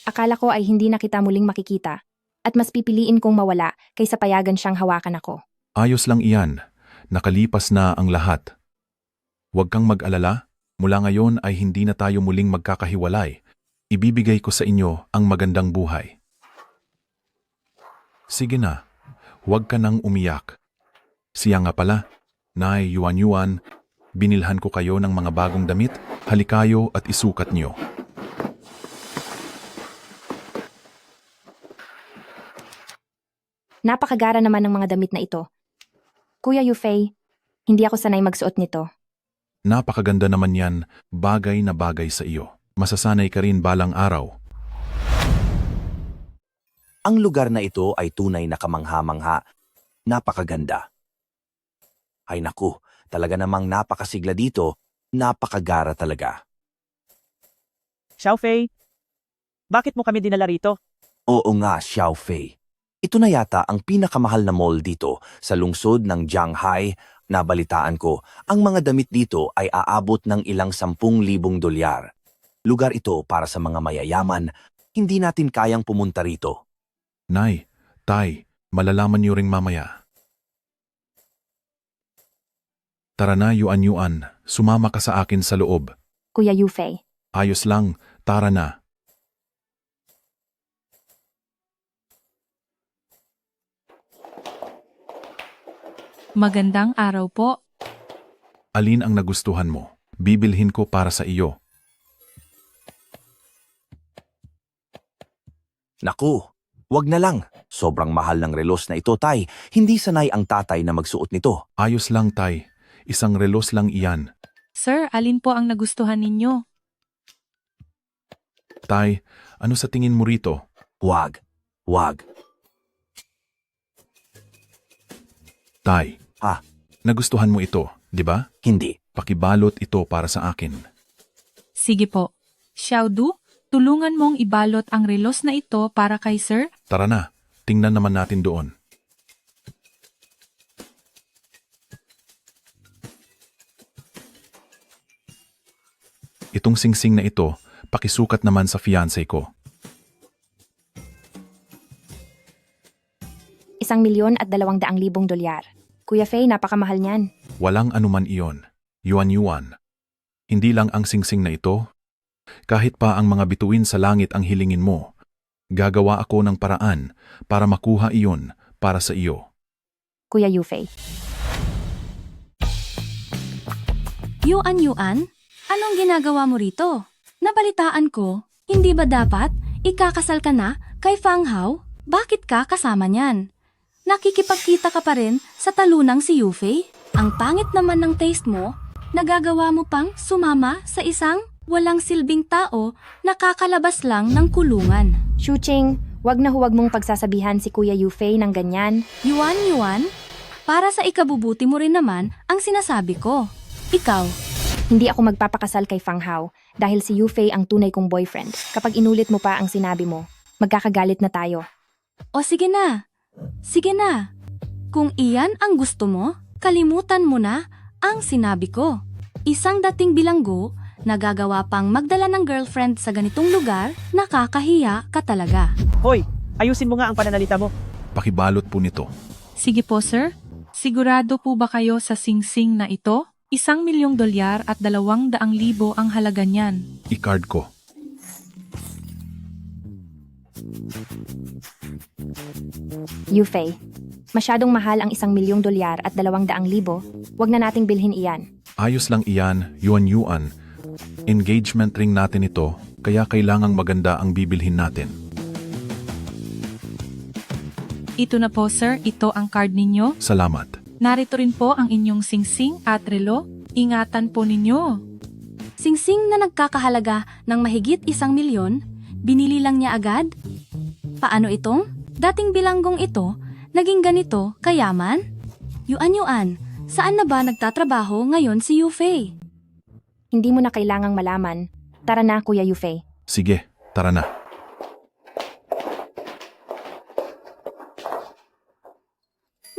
Speaker 10: Akala ko ay hindi na kita muling makikita at mas pipiliin kong mawala kaysa payagan siyang hawakan ako.
Speaker 1: Ayos lang iyan, nakalipas na ang lahat. Huwag kang mag-alala, mula ngayon ay hindi na tayo muling magkakahiwalay. Ibibigay ko sa inyo ang magandang buhay. Sige na, huwag ka nang umiyak. Siya nga pala, Nay Yuan, binilhan ko kayo ng mga bagong damit, halikayo at isukat niyo.
Speaker 10: Napakagara naman ng mga damit na ito. Kuya Yufei, hindi ako sanay magsuot nito.
Speaker 1: Napakaganda naman yan, bagay na bagay sa iyo. Masasanay ka rin balang araw.
Speaker 3: Ang lugar na ito ay tunay na kamangha-mangha. Napakaganda. Ay naku, talaga namang napakasigla dito. Napakagara talaga.
Speaker 4: Xiaofei, bakit mo kami dinala rito?
Speaker 3: Oo nga, Xiaofei. Ito na yata ang pinakamahal na mall dito sa lungsod ng Jianghai. Nabalitaan ko, ang mga damit dito ay aabot ng ilang 10,000 dolyar. Lugar ito para sa mga mayayaman. Hindi natin kayang pumunta rito.
Speaker 1: Nay, Tay, malalaman niyo ring mamaya. Tara na Yuan, sumama ka sa akin sa loob.
Speaker 10: Kuya Yufei,
Speaker 1: Ayos lang, tara na.
Speaker 15: Magandang araw po.
Speaker 1: Alin ang nagustuhan mo? Bibilhin ko para sa iyo.
Speaker 3: Naku, wag na lang. Sobrang mahal ng relos na ito, Tay. Hindi sanay ang tatay na magsuot nito.
Speaker 1: Ayos lang, Tay. Isang relos lang iyan.
Speaker 15: Sir, alin po ang nagustuhan ninyo?
Speaker 1: Tay, ano sa tingin mo rito?
Speaker 3: Wag.
Speaker 1: Tay,
Speaker 3: Ha?
Speaker 1: nagustuhan mo ito, di ba?
Speaker 3: Hindi.
Speaker 1: Pakibalot ito para sa akin.
Speaker 15: Sige po. Xiaodu, tulungan mong ibalot ang relos na ito para kay sir.
Speaker 1: Tara na, tingnan naman natin doon. Itong singsing na ito, pakisukat naman sa fiancé ko.
Speaker 10: 1,200,000 dolyar. Kuya Fei, napakamahal niyan.
Speaker 1: Walang anuman iyon. Yuan. Hindi lang ang singsing na ito. Kahit pa ang mga bituin sa langit ang hilingin mo, gagawa ako ng paraan para makuha iyon para sa iyo.
Speaker 10: Kuya Yufei.
Speaker 15: Yuan, anong ginagawa mo rito? Nabalitaan ko, hindi ba dapat ikakasal ka na kay Fang Hao? Bakit ka kasama niyan? Nakikipagkita ka pa rin sa talunang si Yufei? Ang pangit naman ng taste mo, nagagawa mo pang sumama sa isang walang silbing tao na kakalabas lang ng kulungan.
Speaker 10: Shuching, wag na huwag mong pagsasabihan si Kuya Yufei ng ganyan.
Speaker 15: Yuan, para sa ikabubuti mo rin naman ang sinasabi ko. Ikaw,
Speaker 10: Hindi ako magpapakasal kay Fang Hao dahil si Yufei ang tunay kong boyfriend. Kapag inulit mo pa ang sinabi mo, magkakagalit na tayo.
Speaker 15: o sige na, Sige na. Kung iyan ang gusto mo, kalimutan mo na ang sinabi ko. Isang dating bilanggo, nagagawa pang magdala ng girlfriend sa ganitong lugar, nakakahiya ka talaga.
Speaker 4: Hoy, ayusin mo nga ang pananalita mo.
Speaker 1: Pakibalot po nito.
Speaker 16: Sige po, sir. Sigurado po ba kayo sa singsing na ito? $1,000,000 at 200,000 ang halaga niyan.
Speaker 1: I-card ko.
Speaker 10: Yufei, masyadong mahal ang $1,000,000 at 200,000. Huwag na nating bilhin iyan.
Speaker 1: Ayos lang iyan, yuan-yuan. Engagement ring natin ito, kaya kailangang maganda ang bibilhin natin.
Speaker 16: Ito na po, sir. Ito ang card ninyo.
Speaker 1: Salamat.
Speaker 16: Narito rin po ang inyong singsing at relo. Ingatan po ninyo.
Speaker 15: Singsing na nagkakahalaga ng mahigit 1,000,000, binili lang niya agad? Paano itong? Dating bilanggong ito, naging ganito, kayaman? Yuan-yuan, saan na ba nagtatrabaho ngayon si Yufei?
Speaker 10: Hindi mo na kailangang malaman. Tara na, Kuya Yufei.
Speaker 1: Sige, tara na.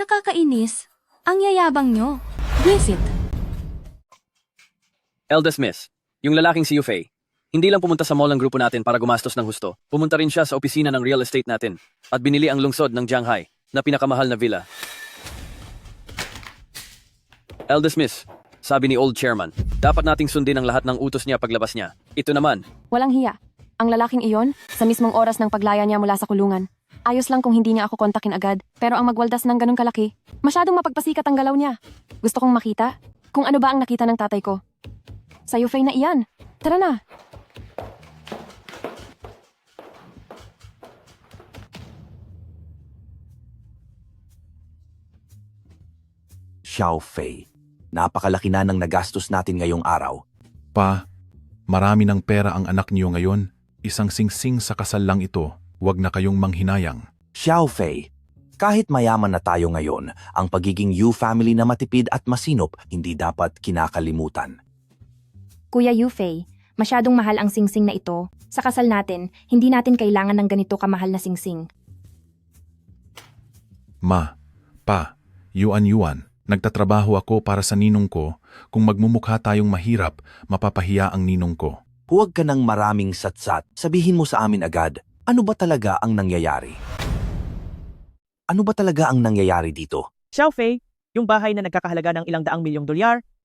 Speaker 15: Nakakainis. Ang yayabang nyo. Visit.
Speaker 7: Eldest Miss, yung lalaking si Yufei, hindi lang pumunta sa mall ng grupo natin para gumastos ng husto. Pumunta rin siya sa opisina ng real estate natin at binili ang lungsod ng Jianghai na pinakamahal na villa. Eldest Miss, sabi ni Old Chairman, dapat nating sundin ang lahat ng utos niya paglabas niya. Ito naman.
Speaker 17: Walang hiya. Ang lalaking iyon, sa mismong oras ng paglaya niya mula sa kulungan. Ayos lang kung hindi niya ako kontakin agad, pero ang magwaldas ng ganun kalaki, masyadong mapagpasikat ang galaw niya. Gusto kong makita kung ano ba ang nakita ng tatay ko. Sa Yufei na iyan. Tara na.
Speaker 3: Xiao Fei, napakalaki na ng nagastos natin ngayong araw.
Speaker 1: Pa, marami ng pera ang anak niyo ngayon. Isang singsing sa kasal lang ito. Huwag na kayong manghinayang.
Speaker 3: Xiao Fei, kahit mayaman na tayo ngayon, ang pagiging Yu family na matipid at masinop hindi dapat kinakalimutan.
Speaker 10: Kuya Yufei, masyadong mahal ang singsing na ito. Sa kasal natin, hindi natin kailangan ng ganito kamahal na singsing.
Speaker 1: Ma, pa, yuan-yuan, nagtatrabaho ako para sa ninong ko. Kung magmumukha tayong mahirap, mapapahiya ang ninong ko.
Speaker 3: Huwag ka ng maraming satsat. Sabihin mo sa amin agad, ano ba talaga ang nangyayari? Ano ba talaga ang nangyayari dito?
Speaker 4: Xiao Fei, yung bahay na nagkakahalaga ng $100 milyong,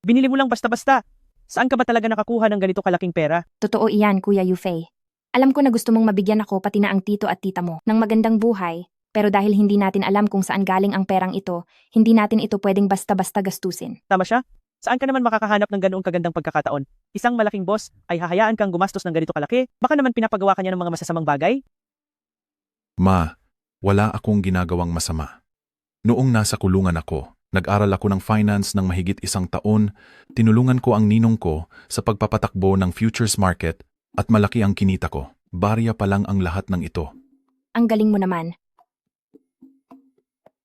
Speaker 4: binili mo lang basta-basta. Saan ka ba talaga nakakuha ng ganito kalaking pera?
Speaker 10: Totoo iyan, Kuya Yufei. Alam ko na gusto mong mabigyan ako pati na ang tito at tita mo ng magandang buhay, pero dahil hindi natin alam kung saan galing ang perang ito, hindi natin ito pwedeng basta-basta gastusin.
Speaker 4: Tama siya? Saan ka naman makakahanap ng ganoong kagandang pagkakataon? Isang malaking boss ay hahayaan kang gumastos ng ganito kalaki? Baka naman pinapagawa ka niya ng mga masasamang bagay?
Speaker 1: Ma, wala akong ginagawang masama. Noong nasa kulungan ako, nag-aral ako ng finance ng mahigit 1 taon, tinulungan ko ang ninong ko sa pagpapatakbo ng futures market at malaki ang kinita ko. Barya pa lang ang lahat ng ito.
Speaker 10: Ang galing mo naman.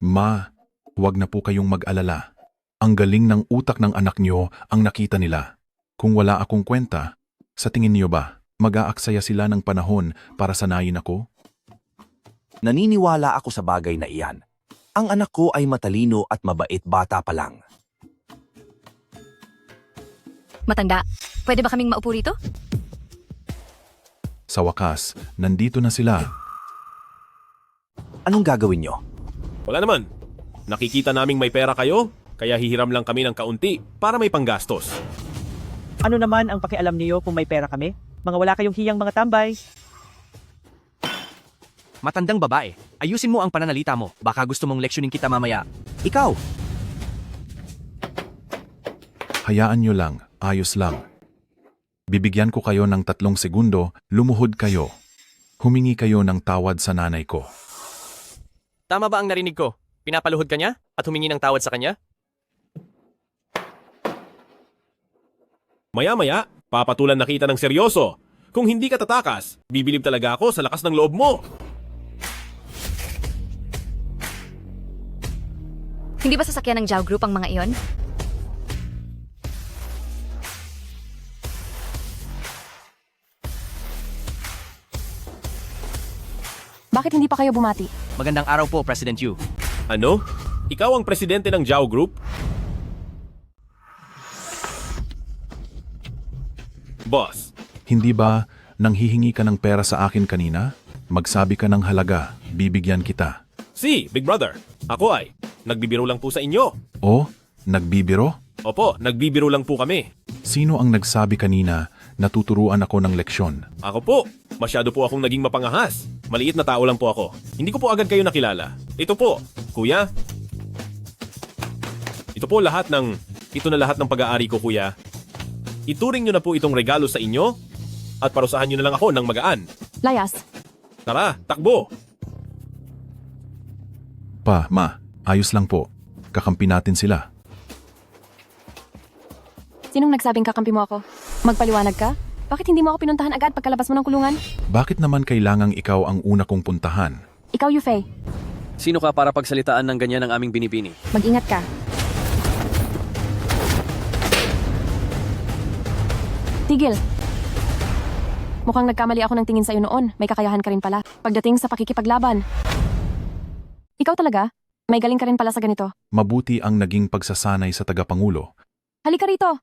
Speaker 1: Ma, huwag na po kayong mag-alala. Ang galing ng utak ng anak niyo ang nakita nila. Kung wala akong kwenta, sa tingin niyo ba, mag-aaksaya sila ng panahon para sanayin ako?
Speaker 3: Naniniwala ako sa bagay na iyan. Ang anak ko ay matalino at mabait bata pa lang.
Speaker 17: Matanda, pwede ba kaming maupo rito?
Speaker 1: Sa wakas, nandito na sila.
Speaker 3: Anong gagawin niyo?
Speaker 18: Wala naman. Nakikita naming may pera kayo, kaya hihiram lang kami ng kaunti para may panggastos.
Speaker 4: Ano naman ang pakialam niyo kung may pera kami? Mga wala kayong hiyang mga tambay.
Speaker 7: Matandang babae, ayusin mo ang pananalita mo. Baka gusto mong leksyonin kita mamaya.
Speaker 3: Ikaw!
Speaker 1: Hayaan nyo lang, ayos lang. Bibigyan ko kayo ng 3 segundo, lumuhod kayo. Humingi kayo ng tawad sa nanay ko.
Speaker 2: Tama ba ang narinig ko? Pinapaluhod ka niya at humingi ng tawad sa kanya?
Speaker 18: Maya-maya, papatulan na kita ng seryoso. Kung hindi ka tatakas, bibilib talaga ako sa lakas ng loob mo.
Speaker 17: Hindi ba sasakyan ng Zhao Group ang mga iyon? Bakit hindi pa kayo bumati?
Speaker 7: Magandang araw po, President Yu.
Speaker 18: Ano? Ikaw ang presidente ng Zhao Group? Boss,
Speaker 1: Hindi ba nanghihingi ka ng pera sa akin kanina? Magsabi ka ng halaga, bibigyan kita.
Speaker 18: Big Brother. Ako ay nagbibiro lang po sa inyo.
Speaker 1: O, nagbibiro?
Speaker 18: Opo, nagbibiro lang po kami.
Speaker 1: Sino ang nagsabi kanina na tuturuan ako ng leksyon?
Speaker 18: Ako po, masyado po akong naging mapangahas. Maliit na tao lang po ako. Hindi ko po agad kayo nakilala. Ito po, kuya. Ito na lahat ng pag-aari ko, kuya. Ituring nyo na po itong regalo sa inyo at parusahan nyo na lang ako ng magaan.
Speaker 17: Layas,
Speaker 18: Tara, takbo!
Speaker 1: Pa, ma, ayos lang po. Kakampi natin sila.
Speaker 17: sinong nagsabing kakampi mo ako? Magpaliwanag ka? Bakit hindi mo ako pinuntahan agad pagkalabas mo ng kulungan?
Speaker 1: Bakit naman kailangang ikaw ang una kong puntahan?
Speaker 17: Ikaw, Yufei.
Speaker 19: Sino ka para pagsalitaan ng ganyan ang aming binibini?
Speaker 17: Mag-ingat ka. Tigil. Mukhang nagkamali ako ng tingin sa'yo noon. May kakayahan ka rin pala. Pagdating sa pakikipaglaban. Ikaw talaga? May galing ka rin pala sa ganito.
Speaker 1: Mabuti ang naging pagsasanay sa tagapangulo.
Speaker 17: Halika rito.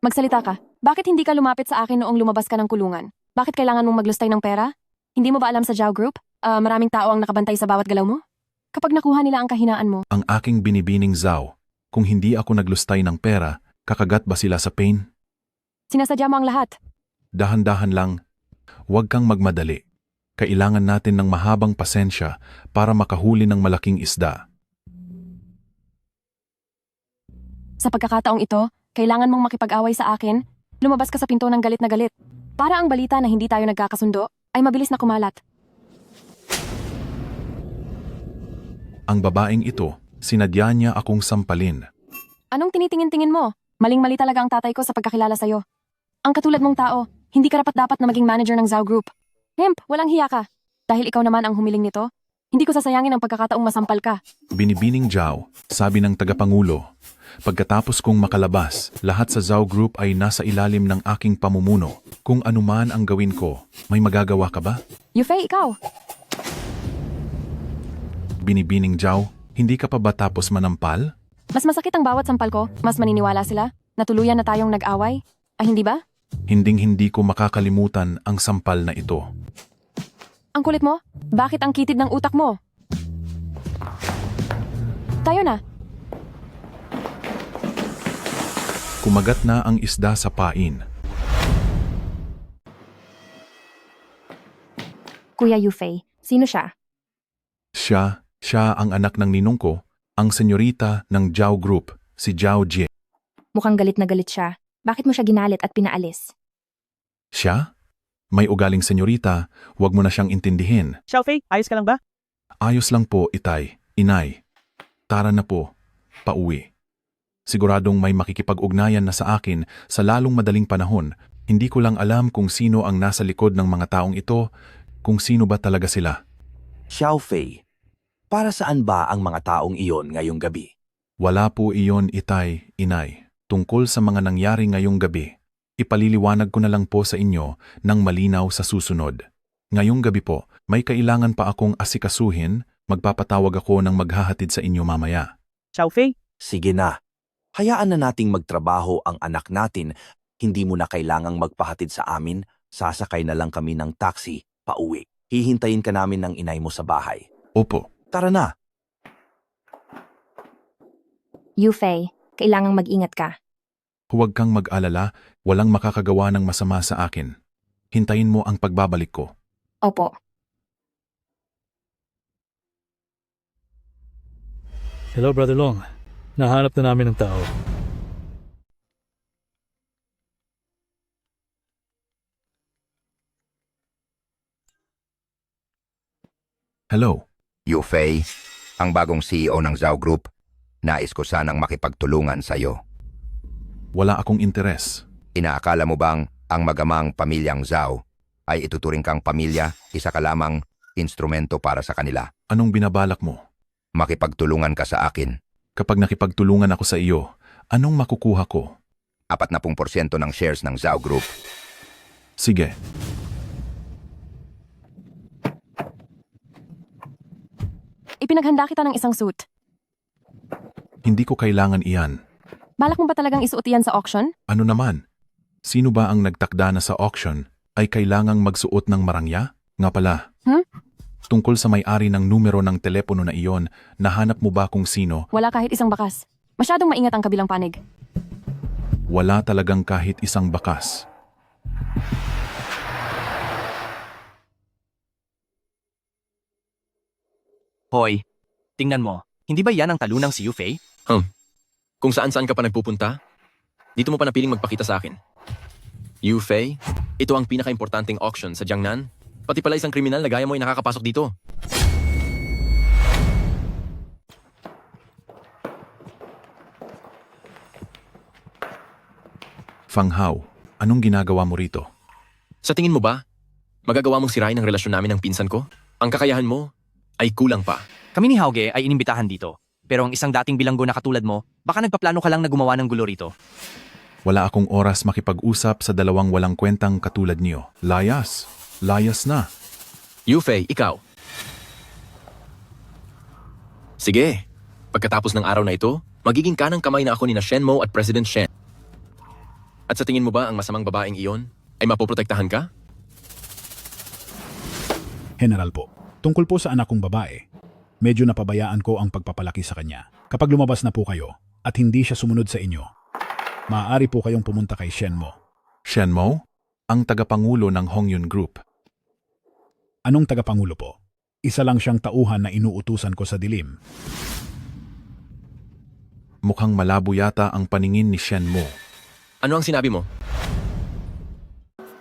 Speaker 17: Magsalita ka. Bakit hindi ka lumapit sa akin noong lumabas ka ng kulungan? Bakit kailangan mong maglustay ng pera? Hindi mo ba alam sa Zhao Group? Maraming tao ang nakabantay sa bawat galaw mo? Kapag nakuha nila ang kahinaan mo,
Speaker 1: Ang aking binibining Zhao, kung hindi ako naglustay ng pera, kakagat ba sila sa pain?
Speaker 17: sinasadya mo ang lahat.
Speaker 1: Dahan-dahan lang. Huwag kang magmadali. Kailangan natin ng mahabang pasensya para makahuli ng malaking isda.
Speaker 17: Sa pagkakataong ito, kailangan mong makipag-away sa akin, lumabas ka sa pinto ng galit na galit. Para ang balita na hindi tayo nagkakasundo ay mabilis na kumalat.
Speaker 1: Ang babaeng ito, sinadya niya akong sampalin.
Speaker 17: Anong tinitingin-tingin mo? Maling-mali talaga ang tatay ko sa pagkakilala sa'yo. Ang katulad mong tao, hindi ka dapat na maging manager ng Zhao Group. Hemp, walang hiya ka. Dahil ikaw naman ang humiling nito, hindi ko sasayangin ang pagkakataong masampal ka.
Speaker 1: Binibining Zhao, sabi ng tagapangulo. Pagkatapos kong makalabas, lahat sa Zhao Group ay nasa ilalim ng aking pamumuno. Kung anuman ang gawin ko, may magagawa ka ba?
Speaker 17: Yufei, ikaw.
Speaker 1: Binibining Zhao, hindi ka pa ba tapos manampal?
Speaker 17: Mas masakit ang bawat sampal ko, mas maniniwala sila na tuluyan na tayong nag-away. Ay hindi ba?
Speaker 1: Hinding-hindi ko makakalimutan ang sampal na ito.
Speaker 17: Ang kulit mo? Bakit ang kitid ng utak mo? Tayo na.
Speaker 1: Kumagat na ang isda sa pain.
Speaker 10: Kuya Yufei, sino siya?
Speaker 1: Siya ang anak ng ninong ko, ang senyorita ng Zhao Group, si Zhao Jie.
Speaker 10: Mukhang galit na galit siya. Bakit mo siya ginalit at pinaalis?
Speaker 1: Siya? May ugaling senyorita, huwag mo na siyang intindihin.
Speaker 4: Xiaofei, ayos ka lang ba?
Speaker 1: Ayos lang po, itay, inay. Tara na po, pauwi. Siguradong may makikipag-ugnayan na sa akin sa lalong madaling panahon. Hindi ko lang alam kung sino ang nasa likod ng mga taong ito, kung sino ba talaga sila.
Speaker 3: Xiaofei, para saan ba ang mga taong iyon ngayong gabi?
Speaker 1: Wala po iyon, itay, inay. Tungkol sa mga nangyari ngayong gabi, ipaliliwanag ko na lang po sa inyo ng malinaw sa susunod. Ngayong gabi po, may kailangan pa akong asikasuhin, magpapatawag ako ng maghahatid sa inyo mamaya.
Speaker 4: Xiaofei?
Speaker 3: Sige na. Hayaan na nating magtrabaho ang anak natin. Hindi mo na kailangang magpahatid sa amin. Sasakay na lang kami ng taxi, pauwi. Hihintayin ka namin ng inay mo sa bahay.
Speaker 1: Opo.
Speaker 3: Tara na.
Speaker 10: Yufei, kailangang mag-ingat ka.
Speaker 1: Huwag kang mag-alala, walang makakagawa ng masama sa akin. Hintayin mo ang pagbabalik ko.
Speaker 10: Opo.
Speaker 20: Hello, Brother Long. Nahanap na namin ng tao.
Speaker 1: Hello.
Speaker 21: Yufei, ang bagong CEO ng Zhao Group. Nais ko sanang makipagtulungan sa iyo.
Speaker 1: Wala akong interes.
Speaker 21: Inaakala mo bang ang magamang pamilyang Zhao ay ituturing kang pamilya, isa ka lamang instrumento para sa kanila?
Speaker 1: Anong binabalak mo?
Speaker 21: Makipagtulungan ka sa akin.
Speaker 1: Kapag nakipagtulungan ako sa iyo, anong makukuha ko?
Speaker 21: 40% ng shares ng Zhao Group.
Speaker 1: Sige.
Speaker 17: Ipinaghanda kita ng isang suit.
Speaker 1: Hindi ko kailangan iyan.
Speaker 17: Balak mo ba talagang isuot iyan sa auction?
Speaker 1: Ano naman? Sino ba ang nagtakda na sa auction ay kailangang magsuot ng marangya? Nga pala, tungkol sa may-ari ng numero ng telepono na iyon, nahanap mo ba kung sino?
Speaker 17: Wala kahit isang bakas. Masyadong maingat ang kabilang panig.
Speaker 1: Wala talagang kahit isang bakas.
Speaker 7: Hoy, tingnan mo. Hindi ba yan ang talunang si Yufei?
Speaker 2: Kung saan-saan ka pa nagpupunta, dito mo pa napiling magpakita sa akin. Yufei, ito ang pinaka-importanting auction sa Jiangnan. Pati pala isang kriminal na gaya mo ay nakakapasok dito.
Speaker 1: Fang Hao, anong ginagawa mo rito?
Speaker 2: Sa tingin mo ba, magagawa mong sirain ang relasyon namin ng pinsan ko? Ang kakayahan mo ay kulang pa.
Speaker 7: Kami ni Hauge ay inimbitahan dito. Pero ang isang dating bilanggo na katulad mo, baka nagpaplano ka lang na gumawa ng gulo rito.
Speaker 1: Wala akong oras makipag-usap sa dalawang walang kwentang katulad niyo. Layas. Layas na.
Speaker 2: Yufei, ikaw. Sige, pagkatapos ng araw na ito, magiging kanang kamay na ako ni na Shenmo at President Shen. At sa tingin mo ba ang masamang babaeng iyon ay mapoprotektahan ka?
Speaker 9: General po, tungkol po sa anak kong babae, medyo napabayaan ko ang pagpapalaki sa kanya. Kapag lumabas na po kayo at hindi siya sumunod sa inyo, maaari po kayong pumunta kay Shenmo.
Speaker 1: Shenmo? Ang tagapangulo ng Hongyun Group.
Speaker 9: Anong tagapangulo po? Isa lang siyang tauhan na inuutusan ko sa dilim.
Speaker 1: Mukhang malabo yata ang paningin ni Shenmo.
Speaker 2: Ano ang sinabi mo?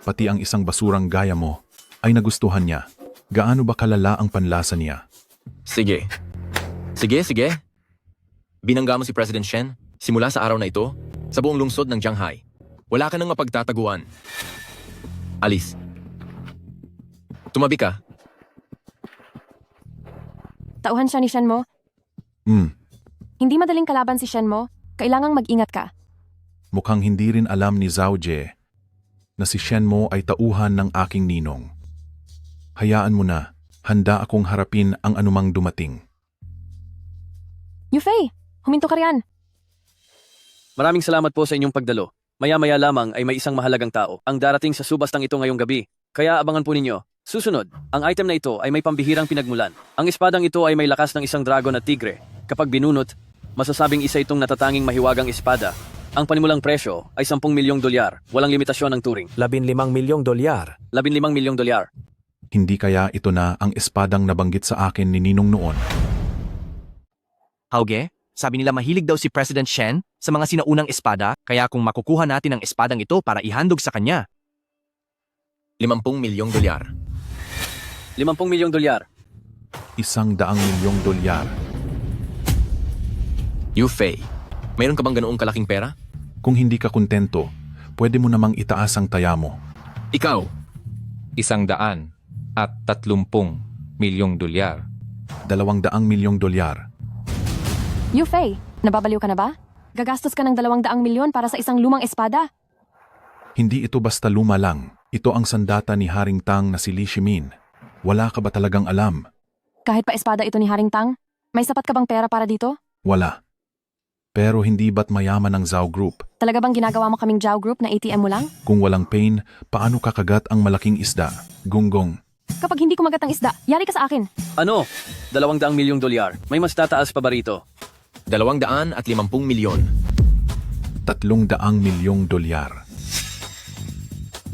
Speaker 1: Pati ang isang basurang gaya mo ay nagustuhan niya. Gaano ba kalala ang panlasa niya?
Speaker 2: Sige. Sige. Binangga mo si President Shen simula sa araw na ito sa buong lungsod ng Jianghai. Wala ka nang mapagtataguan. Alis. Tumabi ka.
Speaker 17: Tauhan siya ni Shenmo. Hindi madaling kalaban si Shenmo. Kailangang mag-ingat ka.
Speaker 1: Mukhang hindi rin alam ni Zhao Jie na si Shenmo ay tauhan ng aking ninong. Hayaan mo na, handa akong harapin ang anumang dumating.
Speaker 17: Yufei, huminto ka riyan.
Speaker 19: Maraming salamat po sa inyong pagdalo. Maya-maya lamang ay may isang mahalagang tao ang darating sa subastang ito ngayong gabi. Kaya abangan po ninyo. Susunod, ang item na ito ay may pambihirang pinagmulan. Ang espadang ito ay may lakas ng isang dragon at tigre. Kapag binunot, masasabing isa itong natatanging mahiwagang espada. Ang panimulang presyo ay 10 milyong dolyar. Walang limitasyon ng turing.
Speaker 22: 15 milyong dolyar.
Speaker 19: 15 milyong dolyar.
Speaker 1: Hindi kaya ito na ang espadang nabanggit sa akin ni Ninong noon?
Speaker 7: Hauge, sabi nila mahilig daw si President Shen sa mga sinaunang espada, kaya kung makukuha natin ang espadang ito para ihandog sa kanya.
Speaker 2: 50 milyong dolyar.
Speaker 19: 50 milyong dolyar.
Speaker 1: 100 milyong dolyar.
Speaker 2: Yufei, mayroon ka bang ganoong kalaking pera?
Speaker 1: Kung hindi ka kontento, pwede mo namang itaas ang taya mo.
Speaker 2: Ikaw!
Speaker 12: 130 milyong dolyar.
Speaker 1: 200 milyong dolyar.
Speaker 17: Yufei, nababaliw ka na ba? Gagastos ka ng 200 milyon para sa isang lumang espada?
Speaker 1: Hindi ito basta luma lang. Ito ang sandata ni Haring Tang na si Li Shimin. Wala ka ba talagang alam?
Speaker 17: Kahit pa espada ito ni Haring Tang, may sapat ka bang pera para dito?
Speaker 1: Wala. Pero hindi ba't mayaman ang Zhao Group?
Speaker 17: Talaga bang ginagawa mo kaming Zhao Group na ATM mo lang?
Speaker 1: Kung walang pain, paano kakagat ang malaking isda? Gunggong.
Speaker 17: Kapag hindi kumagat ang isda, yari ka sa akin.
Speaker 19: Ano? 200 milyong dolyar. May mas tataas pa ba rito?
Speaker 2: 250 milyon.
Speaker 1: 300 milyong dolyar.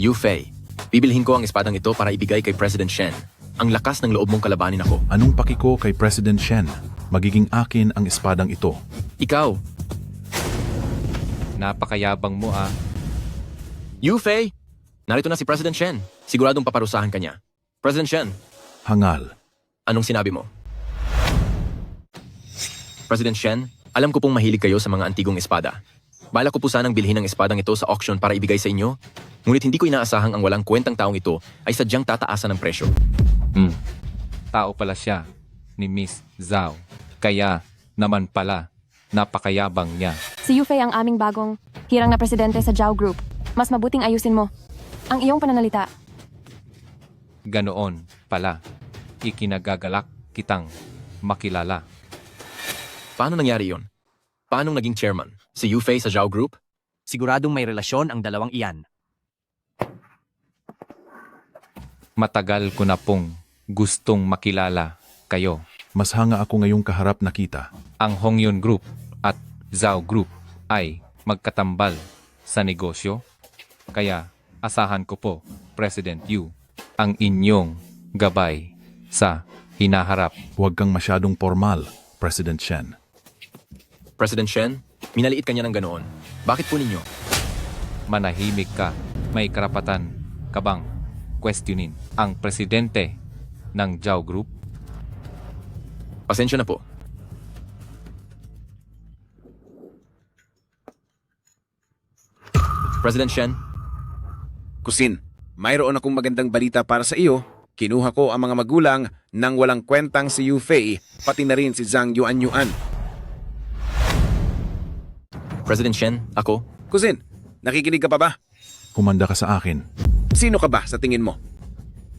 Speaker 2: Yufei, bibilhin ko ang espadang ito para ibigay kay President Shen. Ang lakas ng loob mong kalabanin ako.
Speaker 1: Anong pakiko kay President Shen? Magiging akin ang espadang ito.
Speaker 2: Ikaw!
Speaker 12: Napakayabang mo ah.
Speaker 2: Yufei! Narito na si President Shen. Siguradong paparusahan ka niya. President Shen.
Speaker 1: Hangal.
Speaker 2: Anong sinabi mo? President Shen, alam ko pong mahilig kayo sa mga antigong espada. Bala ko po sanang bilhin ang espadang ito sa auction para ibigay sa inyo. Ngunit hindi ko inaasahang ang walang kwentang taong ito ay sadyang tataasan ng presyo.
Speaker 12: Tao pala siya ni Miss Zhao. Kaya naman pala, napakayabang niya.
Speaker 17: Si Yufei ang aming bagong hirang na presidente sa Zhao Group. Mas mabuting ayusin mo ang iyong pananalita.
Speaker 12: Ganoon pala, ikinagagalak kitang makilala.
Speaker 2: Paano nangyari yon? Paano naging chairman? Si Yufei sa Zhao Group?
Speaker 7: Siguradong may relasyon ang dalawang iyan.
Speaker 12: Matagal ko na pong gustong makilala kayo.
Speaker 1: Mas hanga ako ngayong kaharap na kita.
Speaker 12: Ang Hongyun Group at Zhao Group ay magkatambal sa negosyo. Kaya asahan ko po, President Yu, ang inyong gabay sa hinaharap.
Speaker 1: Huwag kang masyadong formal, President Shen.
Speaker 2: President Shen, minaliit ka niya ng ganoon. Bakit po ninyo?
Speaker 12: Manahimik ka. May karapatan ka bang questionin ang presidente ng Zhao Group?
Speaker 2: Pasensya na po. President Shen,
Speaker 8: Kusin, mayroon akong magandang balita para sa iyo. Kinuha ko ang mga magulang ng walang kwentang si Yufei, pati na rin si Zhang Yuanyuan.
Speaker 2: President Shen, ako?
Speaker 8: Kusin, nakikinig ka pa ba?
Speaker 1: Humanda ka sa akin.
Speaker 8: Sino ka ba sa tingin mo?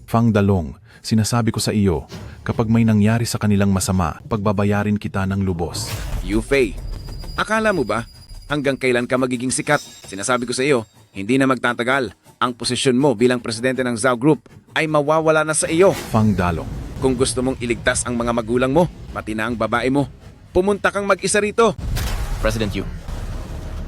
Speaker 1: Fang Dalong, sinasabi ko sa iyo, kapag may nangyari sa kanilang masama, pagbabayarin kita ng lubos.
Speaker 8: Yufei, akala mo ba hanggang kailan ka magiging sikat? Sinasabi ko sa iyo, hindi na magtatagal. Ang posisyon mo bilang presidente ng Zhao Group ay mawawala na sa iyo.
Speaker 1: Fang Dalong.
Speaker 8: Kung gusto mong iligtas ang mga magulang mo, pati na ang babae mo, pumunta kang mag-isa rito.
Speaker 2: President Yu.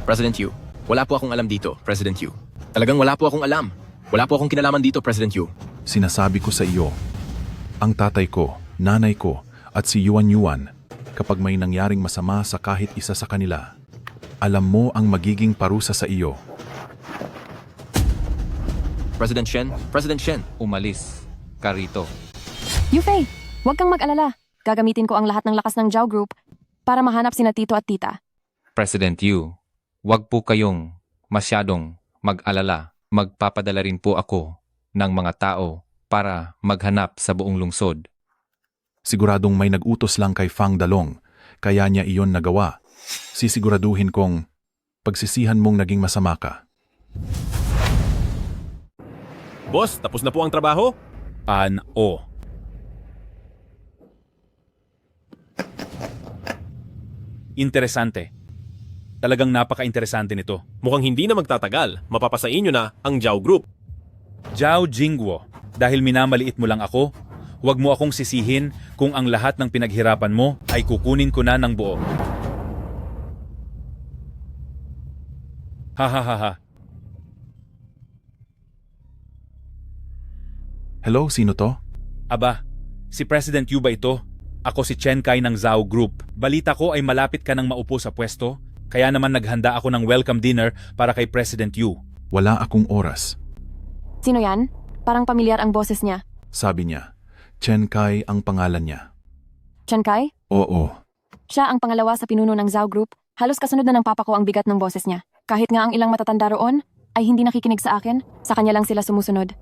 Speaker 2: President Yu, wala po akong alam dito, President Yu. Talagang wala po akong alam. Wala po akong kinalaman dito, President Yu.
Speaker 1: Sinasabi ko sa iyo, ang tatay ko, nanay ko, at si Yuan Yuan, kapag may nangyaring masama sa kahit isa sa kanila, alam mo ang magiging parusa sa iyo.
Speaker 2: President Shen, President Shen.
Speaker 12: Umalis ka rito.
Speaker 17: Yufei, huwag kang mag-alala. Gagamitin ko ang lahat ng lakas ng Zhao Group para mahanap sina tito at tita.
Speaker 12: President Yu, wag po kayong masyadong mag-alala. Magpapadala rin po ako ng mga tao para maghanap sa buong lungsod.
Speaker 1: Siguradong may nag-utos lang kay Fang Dalong, kaya niya iyon nagawa. Sisiguraduhin kong pagsisihan mong naging masama ka.
Speaker 18: Boss, tapos na po ang trabaho?
Speaker 13: Ano? Interesante. Talagang napaka-interesante nito.
Speaker 18: Mukhang hindi na magtatagal. Mapapasain nyo na ang Zhao Group.
Speaker 13: Zhao Jingwo, dahil minamaliit mo lang ako, huwag mo akong sisihin kung ang lahat ng pinaghirapan mo ay kukunin ko na ng buo. Ha.
Speaker 1: Hello, sino to?
Speaker 13: Aba, si President Yu ba ito? Ako si Chen Kai ng Zhao Group. Balita ko ay malapit ka nang maupo sa pwesto, kaya naman naghanda ako ng welcome dinner para kay President Yu.
Speaker 1: Wala akong oras.
Speaker 17: Sino yan? Parang pamilyar ang boses niya.
Speaker 1: Sabi niya, Chen Kai ang pangalan niya.
Speaker 17: Chen Kai?
Speaker 1: Oo.
Speaker 17: Siya ang pangalawa sa pinuno ng Zhao Group. Halos kasunod na ng papa ko ang bigat ng boses niya. Kahit nga ang ilang matatanda roon ay hindi nakikinig sa akin, sa kanya lang sila sumusunod.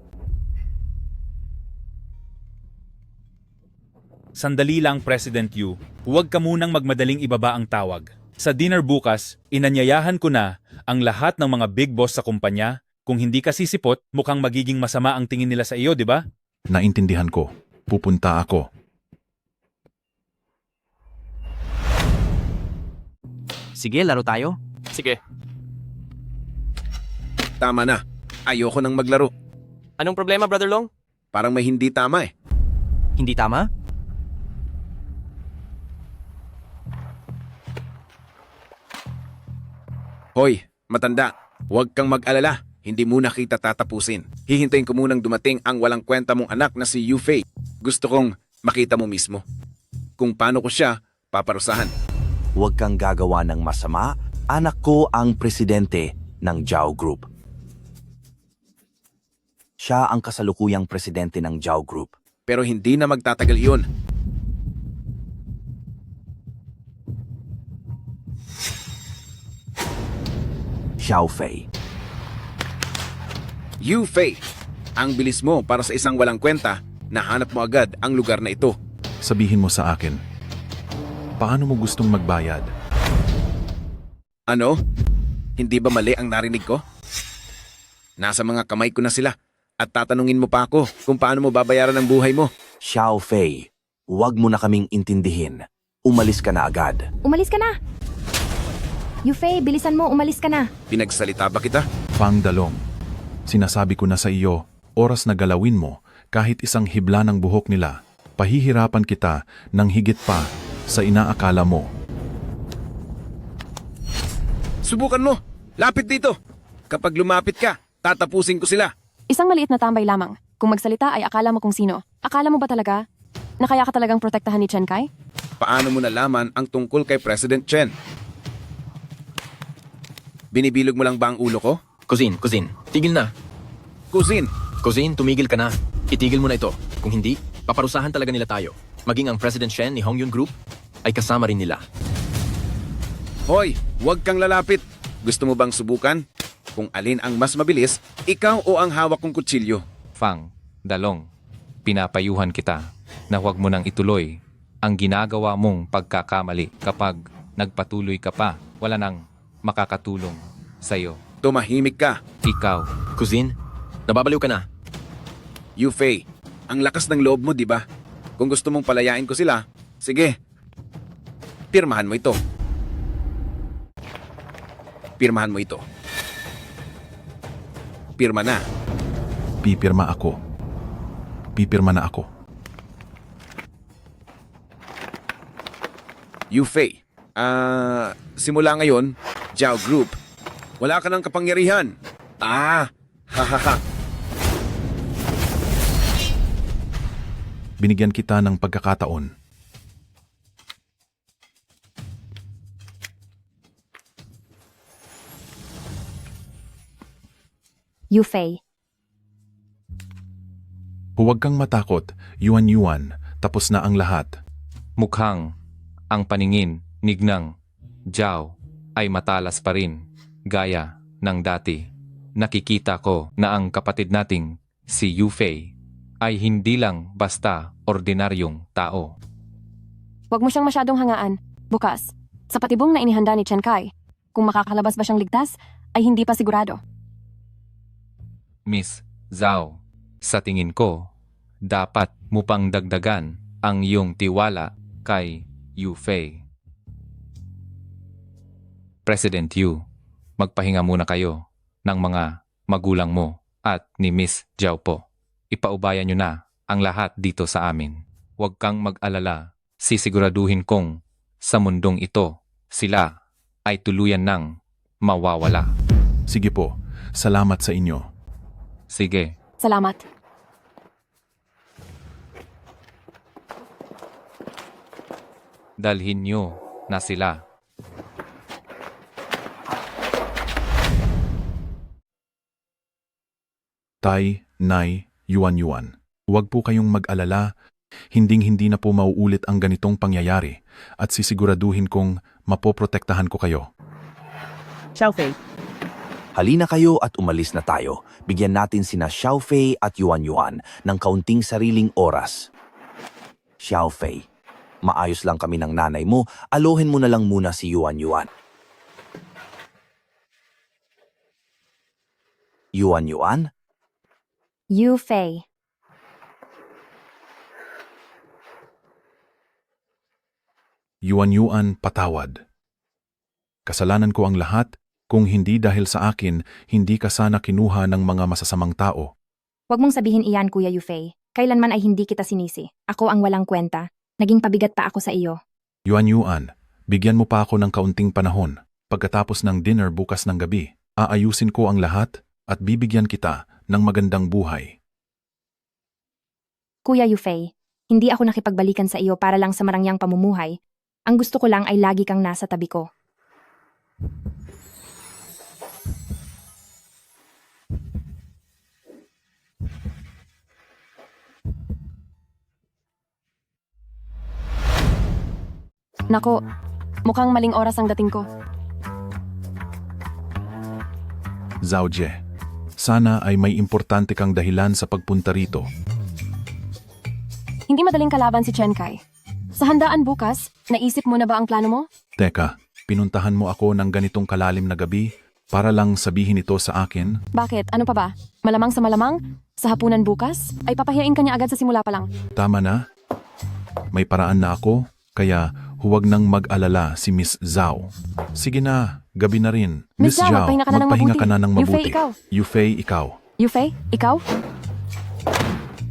Speaker 13: Sandali lang, President Yu. Huwag ka munang magmadaling ibaba ang tawag. Sa dinner bukas, inanyayahan ko na ang lahat ng mga big boss sa kumpanya. Kung hindi ka sisipot, mukhang magiging masama ang tingin nila sa iyo, di ba?
Speaker 1: Naintindihan ko. Pupunta ako.
Speaker 7: Sige, laro tayo.
Speaker 2: Sige.
Speaker 8: Tama na. Ayoko nang maglaro.
Speaker 7: Anong problema, Brother Long?
Speaker 8: Parang may hindi tama eh.
Speaker 7: Hindi tama?
Speaker 8: Hoy, matanda. Huwag kang mag-alala. Hindi muna kita tatapusin. Hihintayin ko munang dumating ang walang kwenta mong anak na si Yufei. Gusto kong makita mo mismo. Kung paano ko siya paparusahan.
Speaker 3: Huwag kang gagawa ng masama. Anak ko ang presidente ng Zhao Group. Siya ang kasalukuyang presidente ng Zhao Group.
Speaker 8: Pero hindi na magtatagal iyon.
Speaker 3: Xiaofei.
Speaker 8: Yufei, ang bilis mo para sa isang walang kwenta, nahanap mo agad ang lugar na ito.
Speaker 1: Sabihin mo sa akin, paano mo gustong magbayad?
Speaker 8: Ano? Hindi ba mali ang narinig ko? Nasa mga kamay ko na sila at tatanungin mo pa ako kung paano mo babayaran ang buhay mo.
Speaker 3: Xiaofei, Huwag mo na kaming intindihin. Umalis ka na agad.
Speaker 10: Umalis ka na! Yufei, bilisan mo, umalis ka na.
Speaker 8: Pinagsalita ba kita?
Speaker 1: Fang Dalong, sinasabi ko na sa iyo, oras na galawin mo kahit isang hibla ng buhok nila. Pahihirapan kita ng higit pa sa inaakala mo.
Speaker 8: Subukan mo! Lapit dito! Kapag lumapit ka, tatapusin ko sila.
Speaker 17: Isang maliit na tambay lamang. Kung magsalita ay akala mo kung sino. Akala mo ba talaga na kaya ka talagang protektahan ni Chen Kai?
Speaker 8: Paano mo nalaman ang tungkol kay President Chen? Binibilog mo lang ba ang ulo ko?
Speaker 2: Cousin, tigil na.
Speaker 8: Cousin,
Speaker 2: tumigil ka na. Itigil mo na ito. Kung hindi, paparusahan talaga nila tayo. Maging ang President Shen ni Hongyun Group ay kasama rin nila.
Speaker 8: Hoy, huwag kang lalapit. Gusto mo bang subukan? Kung alin ang mas mabilis, ikaw o ang hawak kong kutsilyo?
Speaker 12: Fang Dalong, pinapayuhan kita na huwag mo nang ituloy ang ginagawa mong pagkakamali. Kapag nagpatuloy ka pa, wala nang makakatulong sa'yo.
Speaker 8: Tumahimik ka.
Speaker 12: Ikaw.
Speaker 2: Cousin, nababaliw ka na.
Speaker 8: Yufei, ang lakas ng loob mo, di ba? Kung gusto mong palayain ko sila, sige. Pirmahan mo ito. Pirmahan mo ito. Pirma na.
Speaker 1: Pipirma ako. Pipirma na ako.
Speaker 8: Yufei, simula ngayon, Zhao Group, wala ka ng kapangyarihan. Hahaha.
Speaker 1: Binigyan kita ng pagkakataon.
Speaker 10: Yufei,
Speaker 1: Huwag kang matakot, Yuan, tapos na ang lahat.
Speaker 12: Mukhang ang paningin nignang Zhao ay matalas pa rin, gaya ng dati. Nakikita ko na ang kapatid nating si Yufei ay hindi lang basta ordinaryong tao.
Speaker 17: Huwag mo siyang masyadong hangaan. Bukas, sa patibong na inihanda ni Chen Kai, kung makakalabas ba siyang ligtas, ay hindi pa sigurado.
Speaker 12: Miss Zhao, sa tingin ko, dapat mo pang dagdagan ang iyong tiwala kay Yufei. President Yu, magpahinga muna kayo ng mga magulang mo at ni Miss Zhao po. Ipaubayan nyo na ang lahat dito sa amin. Huwag kang mag-alala, sisiguraduhin kong sa mundong ito, sila ay tuluyan ng mawawala.
Speaker 1: Sige po, salamat sa inyo.
Speaker 12: Sige.
Speaker 17: Salamat.
Speaker 12: Dalhin nyo na sila.
Speaker 1: Tai, Nai, Yuan. Huwag po kayong mag-alala, hinding-hindi na po mauulit ang ganitong pangyayari at sisiguraduhin kong mapoprotektahan ko kayo.
Speaker 4: Xiaofei,
Speaker 3: Halina kayo at umalis na tayo. Bigyan natin sina Xiaofei at Yuan ng kaunting sariling oras. Xiaofei, maayos lang kami ng nanay mo. Alohin mo na lang muna si Yuan. Yuan?
Speaker 10: Yufei,
Speaker 1: Yuan, patawad. Kasalanan ko ang lahat, kung hindi dahil sa akin, hindi ka sana kinuha ng mga masasamang tao.
Speaker 10: Huwag mong sabihin iyan, Kuya Yufei. Kailanman ay hindi kita sinisi. Ako ang walang kwenta. Naging pabigat pa ako sa iyo.
Speaker 1: Yuan, bigyan mo pa ako ng kaunting panahon. Pagkatapos ng dinner bukas ng gabi, aayusin ko ang lahat at bibigyan kita ng magandang buhay.
Speaker 10: Kuya Yufei, hindi ako nakipagbalikan sa iyo para lang sa marangyang pamumuhay. Ang gusto ko lang ay lagi kang nasa tabi ko.
Speaker 17: Nako, mukhang maling oras ang dating ko.
Speaker 1: Zhao Jie, sana ay may importante kang dahilan sa pagpunta rito.
Speaker 17: Hindi madaling kalaban si Chen Kai. Sa handaan bukas, naisip mo na ba ang plano mo?
Speaker 1: Teka, pinuntahan mo ako ng ganitong kalalim na gabi para lang sabihin ito sa akin?
Speaker 17: Bakit? Ano pa ba? Malamang sa malamang? Sa hapunan bukas? Ay papahiyain ka niya agad sa simula pa lang.
Speaker 1: Tama na. May paraan na ako, kaya huwag nang mag-alala si Miss Zhao. Sige na, gabi na rin.
Speaker 17: Miss Zhao, magpahinga ka na ng
Speaker 1: magpahinga
Speaker 17: mabuti.
Speaker 1: ka na ng
Speaker 17: Yufei,
Speaker 1: mabuti.
Speaker 17: ikaw.
Speaker 1: Yufei, ikaw.
Speaker 17: Yufei, ikaw?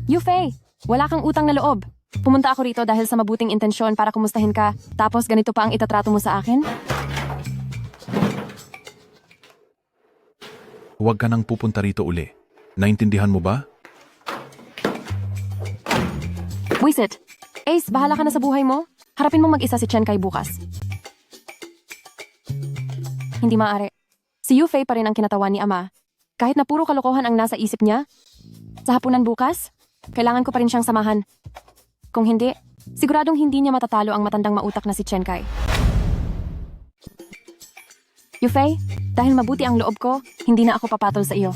Speaker 17: Yufei, wala kang utang na loob. Pumunta ako rito dahil sa mabuting intensyon para kumustahin ka, tapos ganito pa ang itatrato mo sa akin?
Speaker 1: Huwag ka nang pupunta rito uli. Naintindihan mo ba?
Speaker 17: Wisit, Ace, bahala ka na sa buhay mo. Harapin mong mag-isa si Chen Kai bukas. Hindi maaari. Si Yufei pa rin ang kinatawan ni Ama. Kahit na puro kalokohan ang nasa isip niya, sa hapunan bukas, kailangan ko pa rin siyang samahan. Kung hindi, siguradong hindi niya matatalo ang matandang mautak na si Chen Kai. Yufei, dahil mabuti ang loob ko, hindi na ako papatol sa iyo.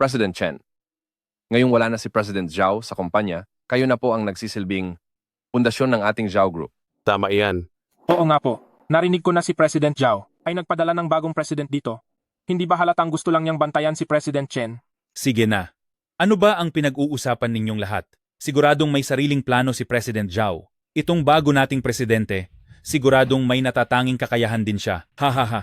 Speaker 5: President Chen, ngayong wala na si President Zhao sa kumpanya, kayo na po ang nagsisilbing pundasyon ng ating Zhao Group.
Speaker 11: Tama iyan.
Speaker 23: Oo nga po. Narinig ko na si President Zhao ay nagpadala ng bagong president dito. Hindi ba halatang gusto lang niyang bantayan si President Chen?
Speaker 13: Sige na. Ano ba ang pinag-uusapan ninyong lahat? Siguradong may sariling plano si President Zhao. Itong bago nating presidente, siguradong may natatanging kakayahan din siya. Ha ha ha.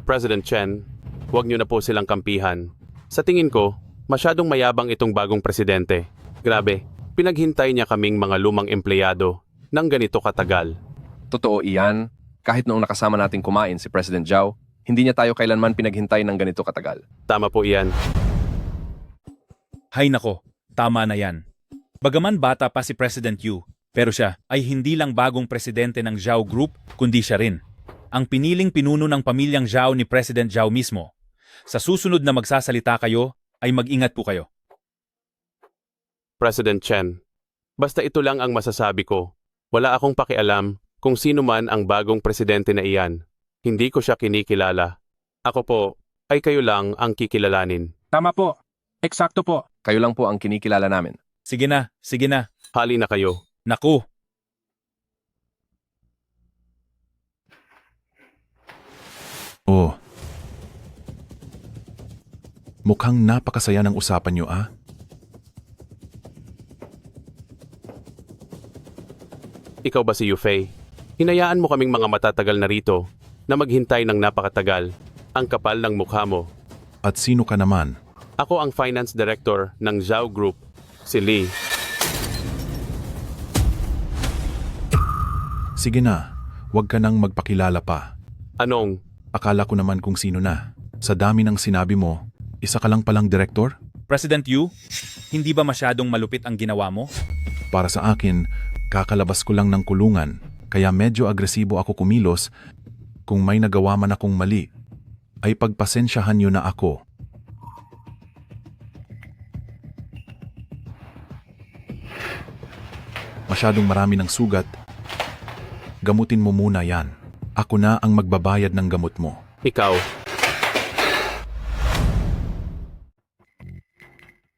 Speaker 11: President Chen, huwag niyo na po silang kampihan. Sa tingin ko, masyadong mayabang itong bagong presidente. Grabe, pinaghintay niya kaming mga lumang empleyado ng ganito katagal.
Speaker 5: Totoo iyan, kahit noong nakasama nating kumain si President Zhao, hindi niya tayo kailanman pinaghintay ng ganito katagal.
Speaker 11: Tama po iyan.
Speaker 13: Hay nako, tama na yan. Bagaman bata pa si President Yu, pero siya ay hindi lang bagong presidente ng Zhao Group, kundi siya rin ang piniling pinuno ng pamilyang Zhao ni President Zhao mismo. Sa susunod na magsasalita kayo, ay mag-ingat po kayo.
Speaker 11: President Chen, basta ito lang ang masasabi ko. Wala akong pakialam kung sino man ang bagong presidente na iyan. Hindi ko siya kinikilala. Ako po, ay kayo lang ang kikilalanin.
Speaker 23: Tama po. Eksakto po.
Speaker 5: Kayo lang po ang kinikilala namin.
Speaker 13: Sige na, sige na.
Speaker 11: Hali na kayo.
Speaker 13: Naku.
Speaker 1: Oh. Mukhang napakasaya ng usapan niyo, ah.
Speaker 11: Ikaw ba si Yufei? Hinayaan mo kaming mga matatagal na rito na maghintay ng napakatagal. Ang kapal ng mukha mo.
Speaker 1: At sino ka naman?
Speaker 11: Ako ang finance director ng Zhao Group, si Lee.
Speaker 1: Sige na, huwag ka nang magpakilala pa.
Speaker 11: Anong?
Speaker 1: Akala ko naman kung sino na. Sa dami ng sinabi mo, isa ka lang palang direktor?
Speaker 13: President Yu, hindi ba masyadong malupit ang ginawa mo?
Speaker 1: Para sa akin, kakalabas ko lang ng kulungan, kaya medyo agresibo ako kumilos. Kung may nagawa man akong mali, ay pagpasensyahan niyo na ako. Masyadong marami ng sugat. Gamutin mo muna yan. Ako na ang magbabayad ng gamot mo.
Speaker 11: Ikaw.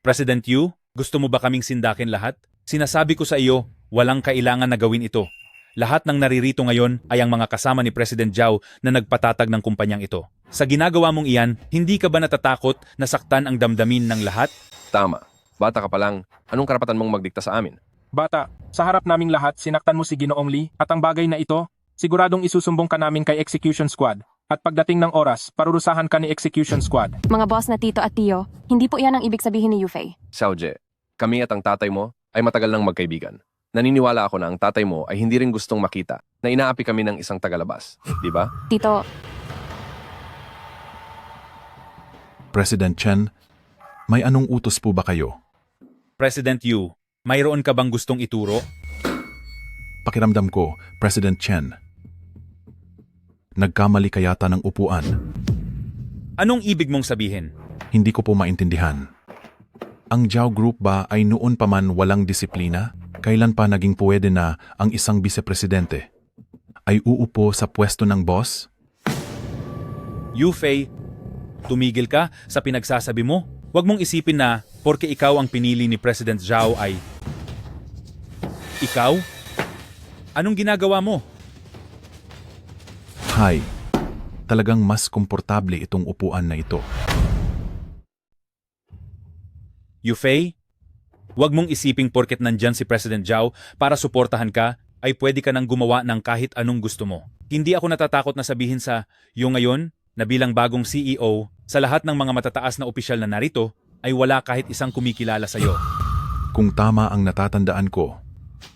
Speaker 13: President Yu, gusto mo ba kaming sindakin lahat? Sinasabi ko sa iyo, walang kailangan na gawin ito. Lahat ng naririto ngayon ay ang mga kasama ni President Zhao na nagpatatag ng kumpanyang ito. Sa ginagawa mong iyan, hindi ka ba natatakot na saktan ang damdamin ng lahat?
Speaker 5: Tama. Bata ka pa lang. Anong karapatan mong magdikta sa amin?
Speaker 23: Bata, sa harap naming lahat, sinaktan mo si Ginoong Lee at ang bagay na ito, siguradong isusumbong ka namin kay Execution Squad. At pagdating ng oras, parurusahan ka ni Execution Squad.
Speaker 17: Mga boss na tito at tiyo, hindi po iyan ang ibig sabihin ni Yufei.
Speaker 5: Xiaojie, kami at ang tatay mo ay matagal nang magkaibigan. Naniniwala ako na ang tatay mo ay hindi rin gustong makita na inaapi kami ng isang tagalabas. Di ba?
Speaker 17: Tito,
Speaker 1: President Chen, may anong utos po ba kayo?
Speaker 13: President Yu, mayroon ka bang gustong ituro?
Speaker 1: Pakiramdam ko, President Chen. Nagkamali ka yata ng upuan.
Speaker 13: Anong ibig mong sabihin?
Speaker 1: Hindi ko po maintindihan. Ang Zhao Group ba ay noon pa man walang disiplina? Kailan pa naging pwede na ang isang vice-presidente ay uupo sa pwesto ng boss?
Speaker 13: Yufei, tumigil ka sa pinagsasabi mo. Huwag mong isipin na porke ikaw ang pinili ni President Zhao ay... Ikaw? Anong ginagawa mo?
Speaker 1: Hay, talagang mas komportable itong upuan na ito.
Speaker 13: Yufei, huwag mong isiping porket nandyan si President Zhao para suportahan ka, ay pwede ka nang gumawa ng kahit anong gusto mo. Hindi ako natatakot na sabihin sa iyo ngayon na bilang bagong CEO, sa lahat ng mga matataas na opisyal na narito, ay wala kahit isang kumikilala sa iyo.
Speaker 1: Kung tama ang natatandaan ko,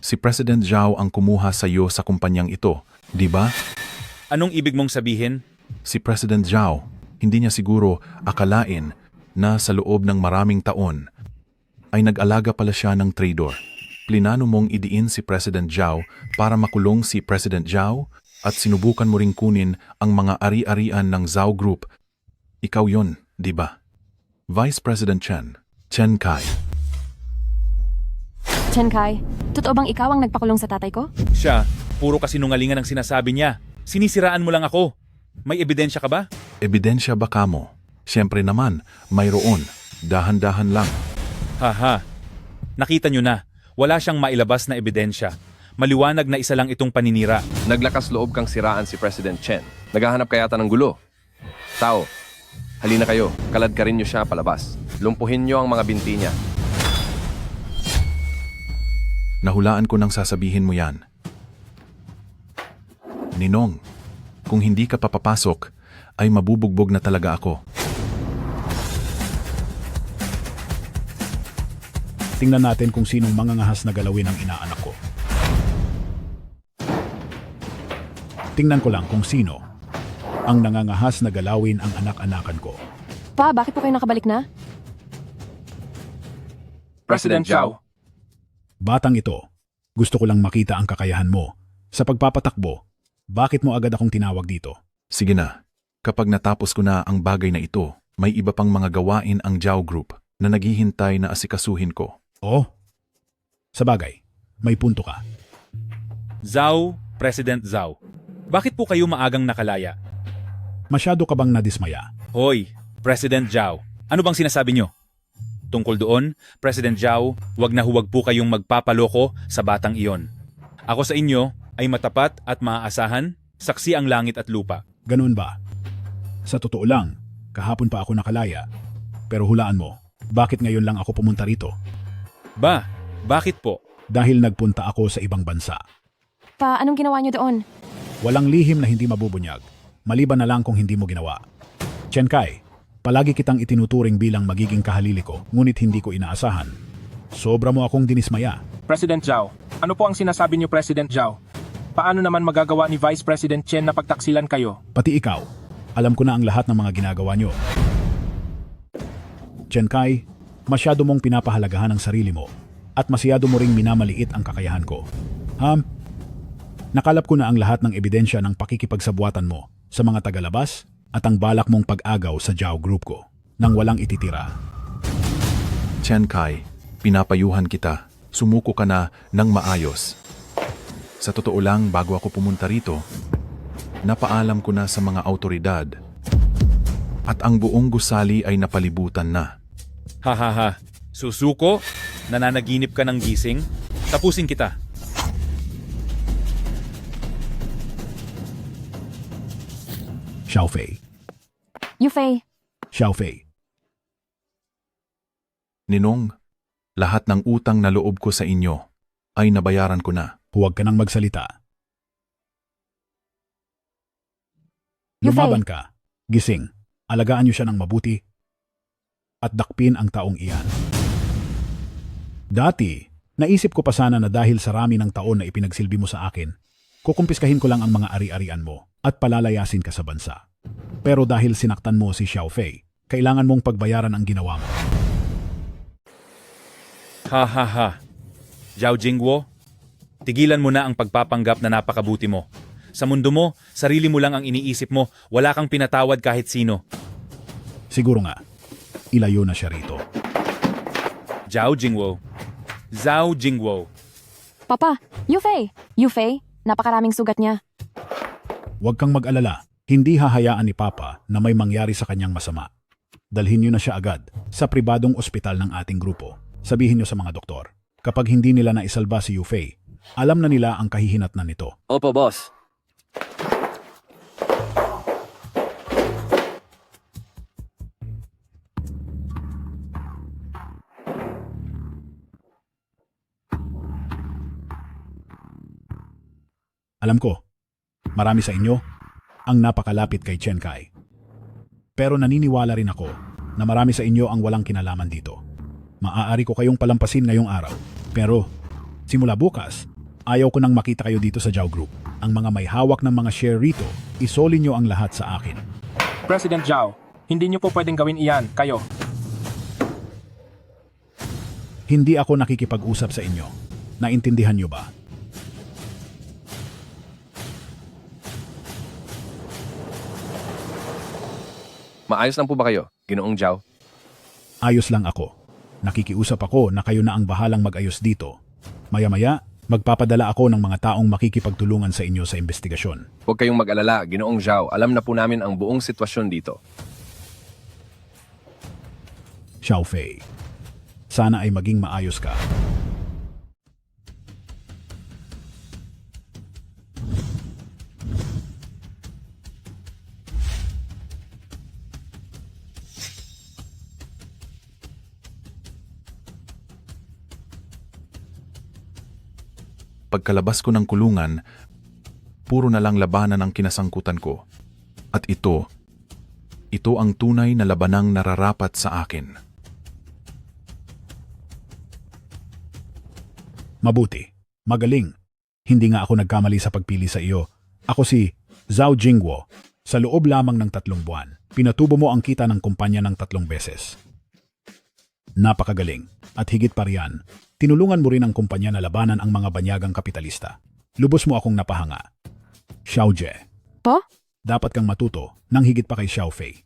Speaker 1: si President Zhao ang kumuha sa iyo sa kumpanyang ito, di ba?
Speaker 13: Anong ibig mong sabihin?
Speaker 1: Si President Zhao, hindi niya siguro akalain na sa loob ng maraming taon ay nag-alaga pala siya ng traidor. Plinano mong idiin si President Zhao para makulong si President Zhao at sinubukan mo ring kunin ang mga ari-arian ng Zhao Group. Ikaw yon, di ba? Vice President Chen Kai.
Speaker 17: Chen Kai, totoo bang ikaw ang nagpakulong sa tatay ko?
Speaker 13: Siya, puro kasinungalingan ang sinasabi niya. Sinisiraan mo lang ako. May ebidensya ka ba?
Speaker 1: Ebidensya ba kamo? Siyempre naman, mayroon. Dahan-dahan lang.
Speaker 13: Haha. Nakita nyo na, wala siyang mailabas na ebidensya. Maliwanag na isa lang itong paninira.
Speaker 5: Naglakas loob kang siraan si President Chen. Naghahanap ka yata ng gulo. Tao, halina kayo. Kalad ka rin niyo siya palabas. Lumpuhin niyo ang mga binti niya.
Speaker 1: Nahulaan ko nang sasabihin mo yan. Ninong, kung hindi ka papapasok, ay mabubugbog na talaga ako.
Speaker 9: Tingnan natin kung sinong mangangahas na galawin ang inaanak ko. Tingnan ko lang kung sino ang nangangahas na galawin ang anak-anakan ko.
Speaker 17: Pa, bakit po kayo nakabalik na?
Speaker 23: President Zhao.
Speaker 9: Batang ito, gusto ko lang makita ang kakayahan mo. Sa pagpapatakbo, bakit mo agad akong tinawag dito?
Speaker 1: Sige na, kapag natapos ko na ang bagay na ito, may iba pang mga gawain ang Zhao Group na naghihintay na asikasuhin ko.
Speaker 9: Oh, sabagay, may punto ka.
Speaker 13: Zhao, President Zhao. Bakit po kayo maagang nakalaya?
Speaker 9: Masyado ka bang nadismaya?
Speaker 13: Hoy, President Zhao. Ano bang sinasabi nyo? Tungkol doon, President Zhao, huwag na huwag po kayong magpapaloko sa batang iyon. Ako sa inyo ay matapat at maaasahan, saksi ang langit at lupa.
Speaker 9: Ganun ba? Sa totoo lang, kahapon pa ako nakalaya. Pero hulaan mo, bakit ngayon lang ako pumunta rito?
Speaker 13: Ba, bakit po?
Speaker 9: Dahil nagpunta ako sa ibang bansa.
Speaker 17: Pa, anong ginawa niyo doon?
Speaker 9: Walang lihim na hindi mabubunyag, maliban na lang kung hindi mo ginawa. Chen Kai, palagi kitang itinuturing bilang magiging kahalili ko, ngunit hindi ko inaasahan. Sobra mo akong dinismaya.
Speaker 23: President Zhao, ano po ang sinasabi niyo, President Zhao? Paano naman magagawa ni Vice President Chen na pagtaksilan kayo?
Speaker 9: Pati ikaw, alam ko na ang lahat ng mga ginagawa niyo. Chen Kai, masyado mong pinapahalagahan ang sarili mo at masyado mo ring minamaliit ang kakayahan ko. Nakalap ko na ang lahat ng ebidensya ng pakikipagsabwatan mo sa mga tagalabas at ang balak mong pag-agaw sa Zhao Group ko nang walang ititira.
Speaker 1: Chen Kai, pinapayuhan kita. Sumuko ka na ng maayos. Sa totoo lang, bago ako pumunta rito, napaalam ko na sa mga autoridad at ang buong gusali ay napalibutan na.
Speaker 13: Hahaha, susuko? Nananaginip ka ng gising? Tapusin kita.
Speaker 9: Xiaofei.
Speaker 17: Yufei.
Speaker 9: Xiaofei.
Speaker 1: Ninong, lahat ng utang na loob ko sa inyo ay nabayaran ko na.
Speaker 9: Huwag ka nang magsalita.
Speaker 17: Yufei.
Speaker 9: Lumaban ka. Gising. Alagaan niyo siya ng mabuti at dakpin ang taong iyan. Dati, naisip ko pa sana na dahil sa rami ng taon na ipinagsilbi mo sa akin, kukumpiskahin ko lang ang mga ari-arian mo at palalayasin ka sa bansa. Pero dahil sinaktan mo si Xiaofei, kailangan mong pagbayaran ang ginawa mo.
Speaker 13: Hahaha. Zhao Jingwo, tigilan mo na ang pagpapanggap na napakabuti mo. Sa mundo mo, sarili mo lang ang iniisip mo, wala kang pinatawad kahit sino.
Speaker 9: Siguro nga, ilayo na siya rito.
Speaker 13: Zhao Jingwo. Zhao Jingwo.
Speaker 17: Papa, Yufei. Yufei, napakaraming sugat niya.
Speaker 9: Huwag kang mag-alala, hindi hahayaan ni Papa na may mangyari sa kanyang masama. Dalhin niyo na siya agad sa pribadong ospital ng ating grupo. Sabihin niyo sa mga doktor, kapag hindi nila naisalba si Yufei, alam na nila ang kahihinatnan nito.
Speaker 19: Opo, boss.
Speaker 9: Alam ko, marami sa inyo ang napakalapit kay Chen Kai. Pero naniniwala rin ako na marami sa inyo ang walang kinalaman dito. Maaari ko kayong palampasin ngayong araw. Pero simula bukas, ayaw ko nang makita kayo dito sa Zhao Group. Ang mga may hawak ng mga share rito, isoli nyo ang lahat sa akin.
Speaker 23: President Zhao, hindi niyo po pwedeng gawin iyan, kayo.
Speaker 9: Hindi ako nakikipag-usap sa inyo. Naintindihan nyo ba?
Speaker 5: Maayos lang po ba kayo, Ginoong Zhao?
Speaker 9: Ayos lang ako. Nakikiusap ako na kayo na ang bahalang mag-ayos dito. Maya-maya, magpapadala ako ng mga taong makikipagtulungan sa inyo sa investigasyon.
Speaker 5: Huwag kayong mag-alala, Ginoong Zhao. Alam na po namin ang buong sitwasyon dito.
Speaker 9: Xiao Fei, sana ay maging maayos ka.
Speaker 1: Pagkalabas ko ng kulungan, puro na lang labanan ang kinasangkutan ko. At ito ang tunay na labanang nararapat sa akin.
Speaker 9: Mabuti. Magaling. Hindi nga ako nagkamali sa pagpili sa iyo. Ako si Zhao Jingwo. Sa loob lamang ng 3 buwan, pinatubo mo ang kita ng kumpanya ng 3 beses. Napakagaling. At higit pa riyan, tinulungan mo rin ang kumpanya na labanan ang mga banyagang kapitalista. Lubos mo akong napahanga. Xiao Jie.
Speaker 17: Po?
Speaker 9: Dapat kang matuto ng higit pa kay Xiao Fei.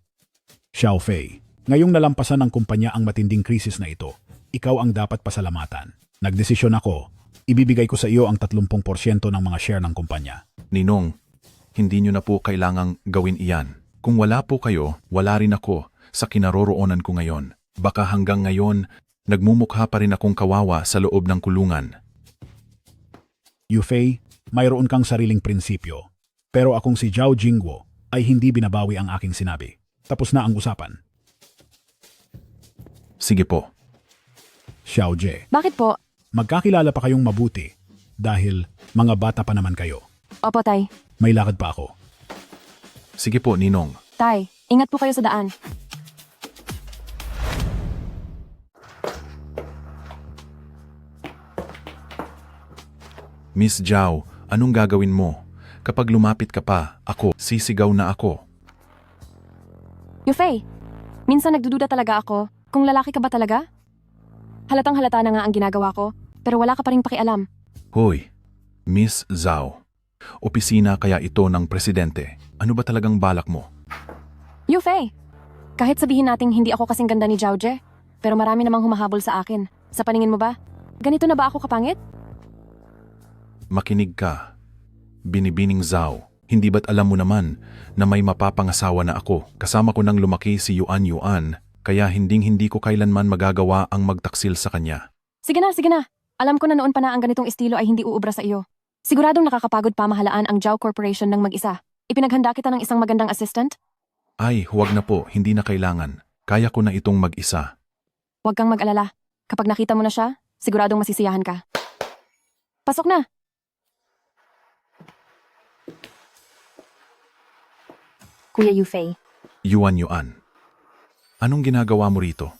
Speaker 9: Xiao Fei, ngayong nalampasan ng kumpanya ang matinding krisis na ito, ikaw ang dapat pasalamatan. Nagdesisyon ako, ibibigay ko sa iyo ang 30% ng mga share ng kumpanya.
Speaker 1: Ninong, hindi nyo na po kailangang gawin iyan. Kung wala po kayo, wala rin ako sa kinaroroonan ko ngayon. Baka hanggang ngayon, nagmumukha pa rin akong kawawa sa loob ng kulungan.
Speaker 9: Yu Fei, mayroon kang sariling prinsipyo. Pero akong si Zhao Jingwo ay hindi binabawi ang aking sinabi. Tapos na ang usapan.
Speaker 1: Sige po.
Speaker 9: Xiao Jie,
Speaker 17: Bakit po?
Speaker 9: magkakilala pa kayong mabuti dahil mga bata pa naman kayo.
Speaker 17: Opo, Tay.
Speaker 9: May lakad pa ako.
Speaker 1: Sige po, Ninong.
Speaker 17: Tay, ingat po kayo sa daan.
Speaker 1: Miss Zhao, anong gagawin mo? Kapag lumapit ka pa, ako, sisigaw na ako.
Speaker 17: Yufei, minsan nagdududa talaga ako kung lalaki ka ba talaga? Halatang halata na nga ang ginagawa ko, pero wala ka pa rin pakialam.
Speaker 1: Hoy, Miss Zhao. Opisina kaya ito ng presidente. Ano ba talagang balak mo?
Speaker 17: Yufei, kahit sabihin nating hindi ako kasing ganda ni Zhao Jie, pero marami namang humahabol sa akin. Sa paningin mo ba, ganito na ba ako kapangit?
Speaker 1: Makinig ka. Binibining Zhao, hindi ba't alam mo naman na may mapapangasawa na ako? Kasama ko nang lumaki si Yuan Yuan, kaya hindi ko kailanman magagawa ang magtaksil sa kanya.
Speaker 17: Sige na, sige na. Alam ko na noon pa na ang ganitong estilo ay hindi uubra sa iyo. Siguradong nakakapagod pamahalaan ang Zhao Corporation ng mag-isa. Ipinaghanda kita ng isang magandang assistant?
Speaker 1: Ay, huwag na po, hindi na kailangan. Kaya ko na itong mag-isa.
Speaker 17: Huwag kang mag-alala. Kapag nakita mo na siya, siguradong masisiyahan ka. Pasok na!
Speaker 10: Kuya Yufei,
Speaker 1: Yuan Yuan. Anong ginagawa mo rito?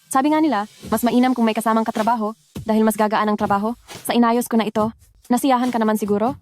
Speaker 17: Sabi nga nila, mas mainam kung may kasamang katrabaho dahil mas gagaan ang trabaho. Sa inayos ko na ito, nasiyahan ka naman siguro?